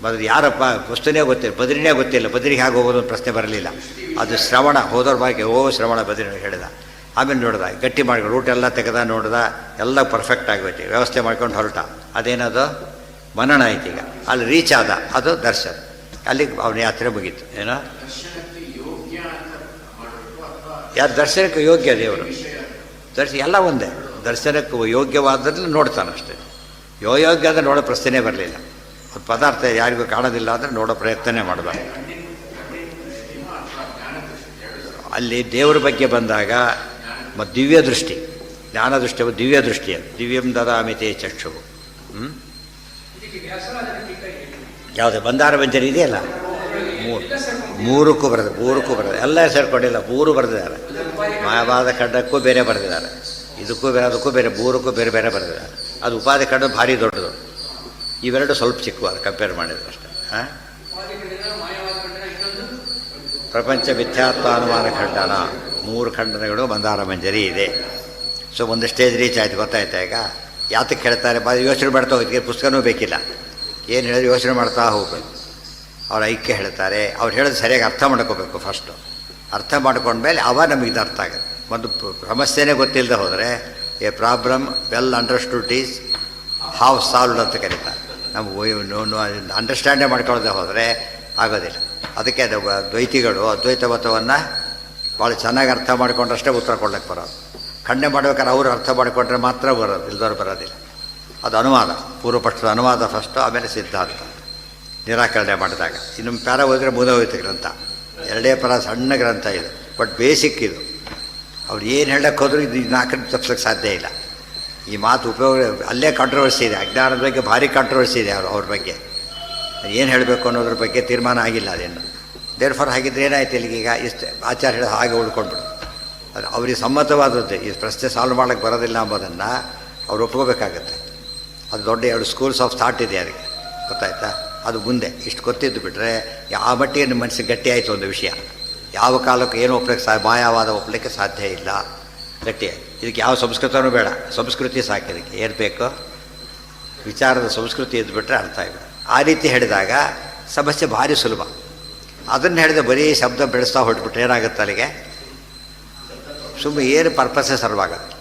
Speaker 1: ಮೊದಲು ಯಾರಪ್ಪ ವಸ್ತುನೇ ಗೊತ್ತಿಲ್ಲ, ಬದ್ರಿನೇ ಗೊತ್ತಿಲ್ಲ, ಬದ್ರಿಗೆ ಹೇಗೆ ಹೋಗೋದು ಪ್ರಶ್ನೆ ಬರಲಿಲ್ಲ. ಅದು ಶ್ರವಣ. ಹೋದವ್ರ ಬಗ್ಗೆ ಶ್ರವಣ ಬದ್ರಿ ಹೇಳಿದ. ಆಮೇಲೆ ನೋಡ್ದ, ಗಟ್ಟಿ ಮಾಡಿ ರೂಟ್ ಎಲ್ಲ ತೆಗೆದ, ನೋಡ್ದ, ಎಲ್ಲ ಪರ್ಫೆಕ್ಟ್ ಆಗೋಯ್ತು, ವ್ಯವಸ್ಥೆ ಮಾಡ್ಕೊಂಡು ಹೊರಟ. ಅದೇನದು ಮನನ ಆಯ್ತು. ಈಗ ಅಲ್ಲಿ ರೀಚ್ ಆದ, ಅದು ದರ್ಶನ. ಅಲ್ಲಿಗೆ ಅವನ ಯಾತ್ರೆ ಮುಗೀತು. ಏನೋ ಯಾರು ದರ್ಶನಕ್ಕೆ ಯೋಗ್ಯ ದೇವರು ಎಲ್ಲ ಒಂದೇ. ದರ್ಶನಕ್ಕೆ ಯೋಗ್ಯವಾದ್ರಲ್ಲಿ ನೋಡ್ತಾನಷ್ಟೇ. ಯೋಗ್ಯ ಅಂದರೆ ನೋಡೋ ಪ್ರಶ್ನೆ ಬರಲಿಲ್ಲ. ಒಂದು ಪದಾರ್ಥ ಯಾರಿಗೂ ಕಾಣೋದಿಲ್ಲ ಅಂದರೆ ನೋಡೋ ಪ್ರಯತ್ನನೇ ಮಾಡಬಾರ್ದು. ಅಲ್ಲಿ ದೇವರ ಬಗ್ಗೆ ಬಂದಾಗ ದಿವ್ಯ ದೃಷ್ಟಿ, ಜ್ಞಾನ ದೃಷ್ಟಿ, ದಿವ್ಯ ದೃಷ್ಟಿ, ಅದು ದಿವ್ಯಂ ದದಾಮಿತೆ ಚಕ್ಷುವು. ಯಾವುದೇ ಬಂದಾರ ವಂಚನೆ ಇದೆಯಲ್ಲ, ಮೂರಕ್ಕೂ ಬರೆದ ಎಲ್ಲ ಸೇರ್ಕೊಂಡಿಲ್ಲ, 3 ಬರೆದಿದ್ದಾರೆ. ಮಾಯವಾದ ಖಂಡಕ್ಕೂ ಬೇರೆ ಬರೆದಿದ್ದಾರೆ, ಇದಕ್ಕೂ ಬೇರೆ, ಅದಕ್ಕೂ ಬೇರೆ, 3ಕ್ಕೂ ಬೇರೆ ಬೇರೆ ಬರೆದಿದ್ದಾರೆ. ಅದು ಉಪಾಧಿ ಖಂಡ ಭಾರಿ ದೊಡ್ಡದು, ಇವೆರಡು ಸ್ವಲ್ಪ ಚಿಕ್ಕವು ಅದು ಕಂಪೇರ್ ಮಾಡಿದ್ರೆ ಅಷ್ಟೇ. ಪ್ರಪಂಚ ಮಿಥ್ಯಾತ್ವ ಅನುಮಾನ ಖಂಡನ 3 ಖಂಡನಗಳು ಮಂದಾರ ಮಂಜರಿ ಇದೆ. ಸೊ ಒಂದು ಸ್ಟೇಜ್ ರೀಚ್ ಆಯ್ತು, ಗೊತ್ತಾಯ್ತಾ? ಈಗ ಯಾತಕ್ಕೆ ಹೇಳ್ತಾರೆ, ಯೋಚನೆ ಮಾಡ್ತಾ ಹೋಗಿ ಪುಸ್ತಕನೂ ಬೇಕಿಲ್ಲ, ಏನು ಹೇಳಿದ್ರೆ ಯೋಚನೆ ಮಾಡ್ತಾ ಹೋಗ್ಬೇಕು. ಅವ್ರ ಐಕ್ಯ ಹೇಳ್ತಾರೆ, ಅವ್ರು ಹೇಳೋದು ಸರಿಯಾಗಿ ಅರ್ಥ ಮಾಡ್ಕೋಬೇಕು. ಫಸ್ಟು ಅರ್ಥ ಮಾಡ್ಕೊಂಡ್ಮೇಲೆ ಅವಾಗ ನಮಗೆ ಇದು ಅರ್ಥ ಆಗುತ್ತೆ. ಒಂದು ಸಮಸ್ಯೆನೇ ಗೊತ್ತಿಲ್ಲದೆ ಹೋದರೆ A problem well understood is have solved ಅಂತ ಕರೀತಾರೆ. ನಮಗೆ ಅಂಡರ್ಸ್ಟ್ಯಾಂಡೇ ಮಾಡ್ಕೊಳ್ಳದೆ ಹೋದರೆ ಆಗೋದಿಲ್ಲ. ಅದಕ್ಕೆ ಅದು ದ್ವೈತಿಗಳು ಅದ್ವೈತ ಮತವನ್ನು ಭಾಳ ಚೆನ್ನಾಗಿ ಅರ್ಥ ಮಾಡ್ಕೊಂಡ್ರಷ್ಟೇ ಉತ್ತರ ಕೊಡ್ಲಿಕ್ಕೆ ಬರೋದು. ಖಂಡನೆ ಮಾಡ್ಬೇಕಾದ್ರೆ ಅವರು ಅರ್ಥ ಮಾಡಿಕೊಂಡ್ರೆ ಮಾತ್ರ ಬರೋದು, ಇಲ್ದವ್ರು ಬರೋದಿಲ್ಲ. ಅದು ಅನುವಾದ, ಪೂರ್ವಪಕ್ಷದ ಅನುವಾದ ಫಸ್ಟು, ಆಮೇಲೆ ಸಿದ್ಧಾಂತ ನಿರಾಕರಣೆ ಮಾಡಿದಾಗ. ಇನ್ನು ಪ್ಯಾರ ಹೋದರೆ ಮುಗಿದೋಯ್ತು ಗ್ರಂಥ, 2 ಪರ ಸಣ್ಣ ಗ್ರಂಥ ಇದು, ಬಟ್ ಬೇಸಿಕ್ ಇದು. ಅವ್ರು ಏನು ಹೇಳಕ್ಕೆ ಹೋದರೂ ಇದು 4 ತಪ್ಪಿಸೋಕ್ಕೆ ಸಾಧ್ಯ ಇಲ್ಲ. ಈ ಮಾತು ಉಪಯೋಗ ಅಲ್ಲೇ ಕಾಂಟ್ರವರ್ಸಿ ಇದೆ, ಅಜ್ಞಾನದ ಬಗ್ಗೆ ಭಾರಿ ಕಾಂಟ್ರವರ್ಸಿ ಇದೆ. ಅವ್ರ ಬಗ್ಗೆ ಏನು ಹೇಳಬೇಕು ಅನ್ನೋದ್ರ ಬಗ್ಗೆ ತೀರ್ಮಾನ ಆಗಿಲ್ಲ ಅದೇನು. ದೇರ್ಫಾರ್ ಹಾಗಿದ್ರೆ ಏನಾಯ್ತು ಇಲ್ಲಿಗೀಗ? ಇಷ್ಟು ಆಚಾರ ಹೇಳೋ ಹಾಗೆ ಉಳ್ಕೊಂಡ್ಬಿಡು. ಅದು ಅವ್ರಿಗೆ ಸಮ್ಮತವಾದದ್ದು. ಈ ಪ್ರಶ್ನೆ ಸಾಲ್ವ್ ಮಾಡೋಕ್ಕೆ ಬರೋದಿಲ್ಲ ಅಂಬೋದನ್ನು ಅವ್ರು ಒಪ್ಕೋಬೇಕಾಗತ್ತೆ. ಅದು ದೊಡ್ಡ 2 ಸ್ಕೂಲ್ಸ್ ಆಫ್ ಥಾಟ್ ಇದೆ ಅದಕ್ಕೆ, ಗೊತ್ತಾಯ್ತಾ? ಅದು ಮುಂದೆ ಇಷ್ಟು ಗೊತ್ತಿದ್ದು ಬಿಟ್ಟರೆ ಯಾವ ಮಟ್ಟಿಗೆ ನಿಮ್ಮ ಮನಸ್ಸಿಗೆ ಗಟ್ಟಿ ಆಯಿತು ಒಂದು ವಿಷಯ, ಯಾವ ಕಾಲಕ್ಕೆ ಏನು ಒಪ್ಪಲಿಕ್ಕೆ ಮಾಯವಾದ ಒಪ್ಪಲಿಕ್ಕೆ ಸಾಧ್ಯ ಇಲ್ಲ. ಗಟ್ಟಿಯಾಗಿ ಇದಕ್ಕೆ ಯಾವ ಸಂಸ್ಕೃತನೂ ಬೇಡ, ಸಂಸ್ಕೃತಿ ಸಾಕು. ಇದಕ್ಕೆ ಏನು ಬೇಕು? ವಿಚಾರದ ಸಂಸ್ಕೃತಿ ಇದ್ದುಬಿಟ್ರೆ ಅರ್ಥ ಆಗಿದೆ. ಆ ರೀತಿ ಹೇಳಿದಾಗ ಸಮಸ್ಯೆ ಭಾರಿ ಸುಲಭ. ಅದನ್ನು ಹೇಳಿದ್ರೆ ಬರೀ ಶಬ್ದ ಬೆಳೆಸ್ತಾ ಹೊರಟ್ಬಿಟ್ರೆ ಏನಾಗುತ್ತೆ ಅಲ್ಲಿಗೆ? ಸುಮ್ಮನೆ ಏನು ಪರ್ಪಸ್ಸೇ ಸರ್ವ್ ಆಗೋದು.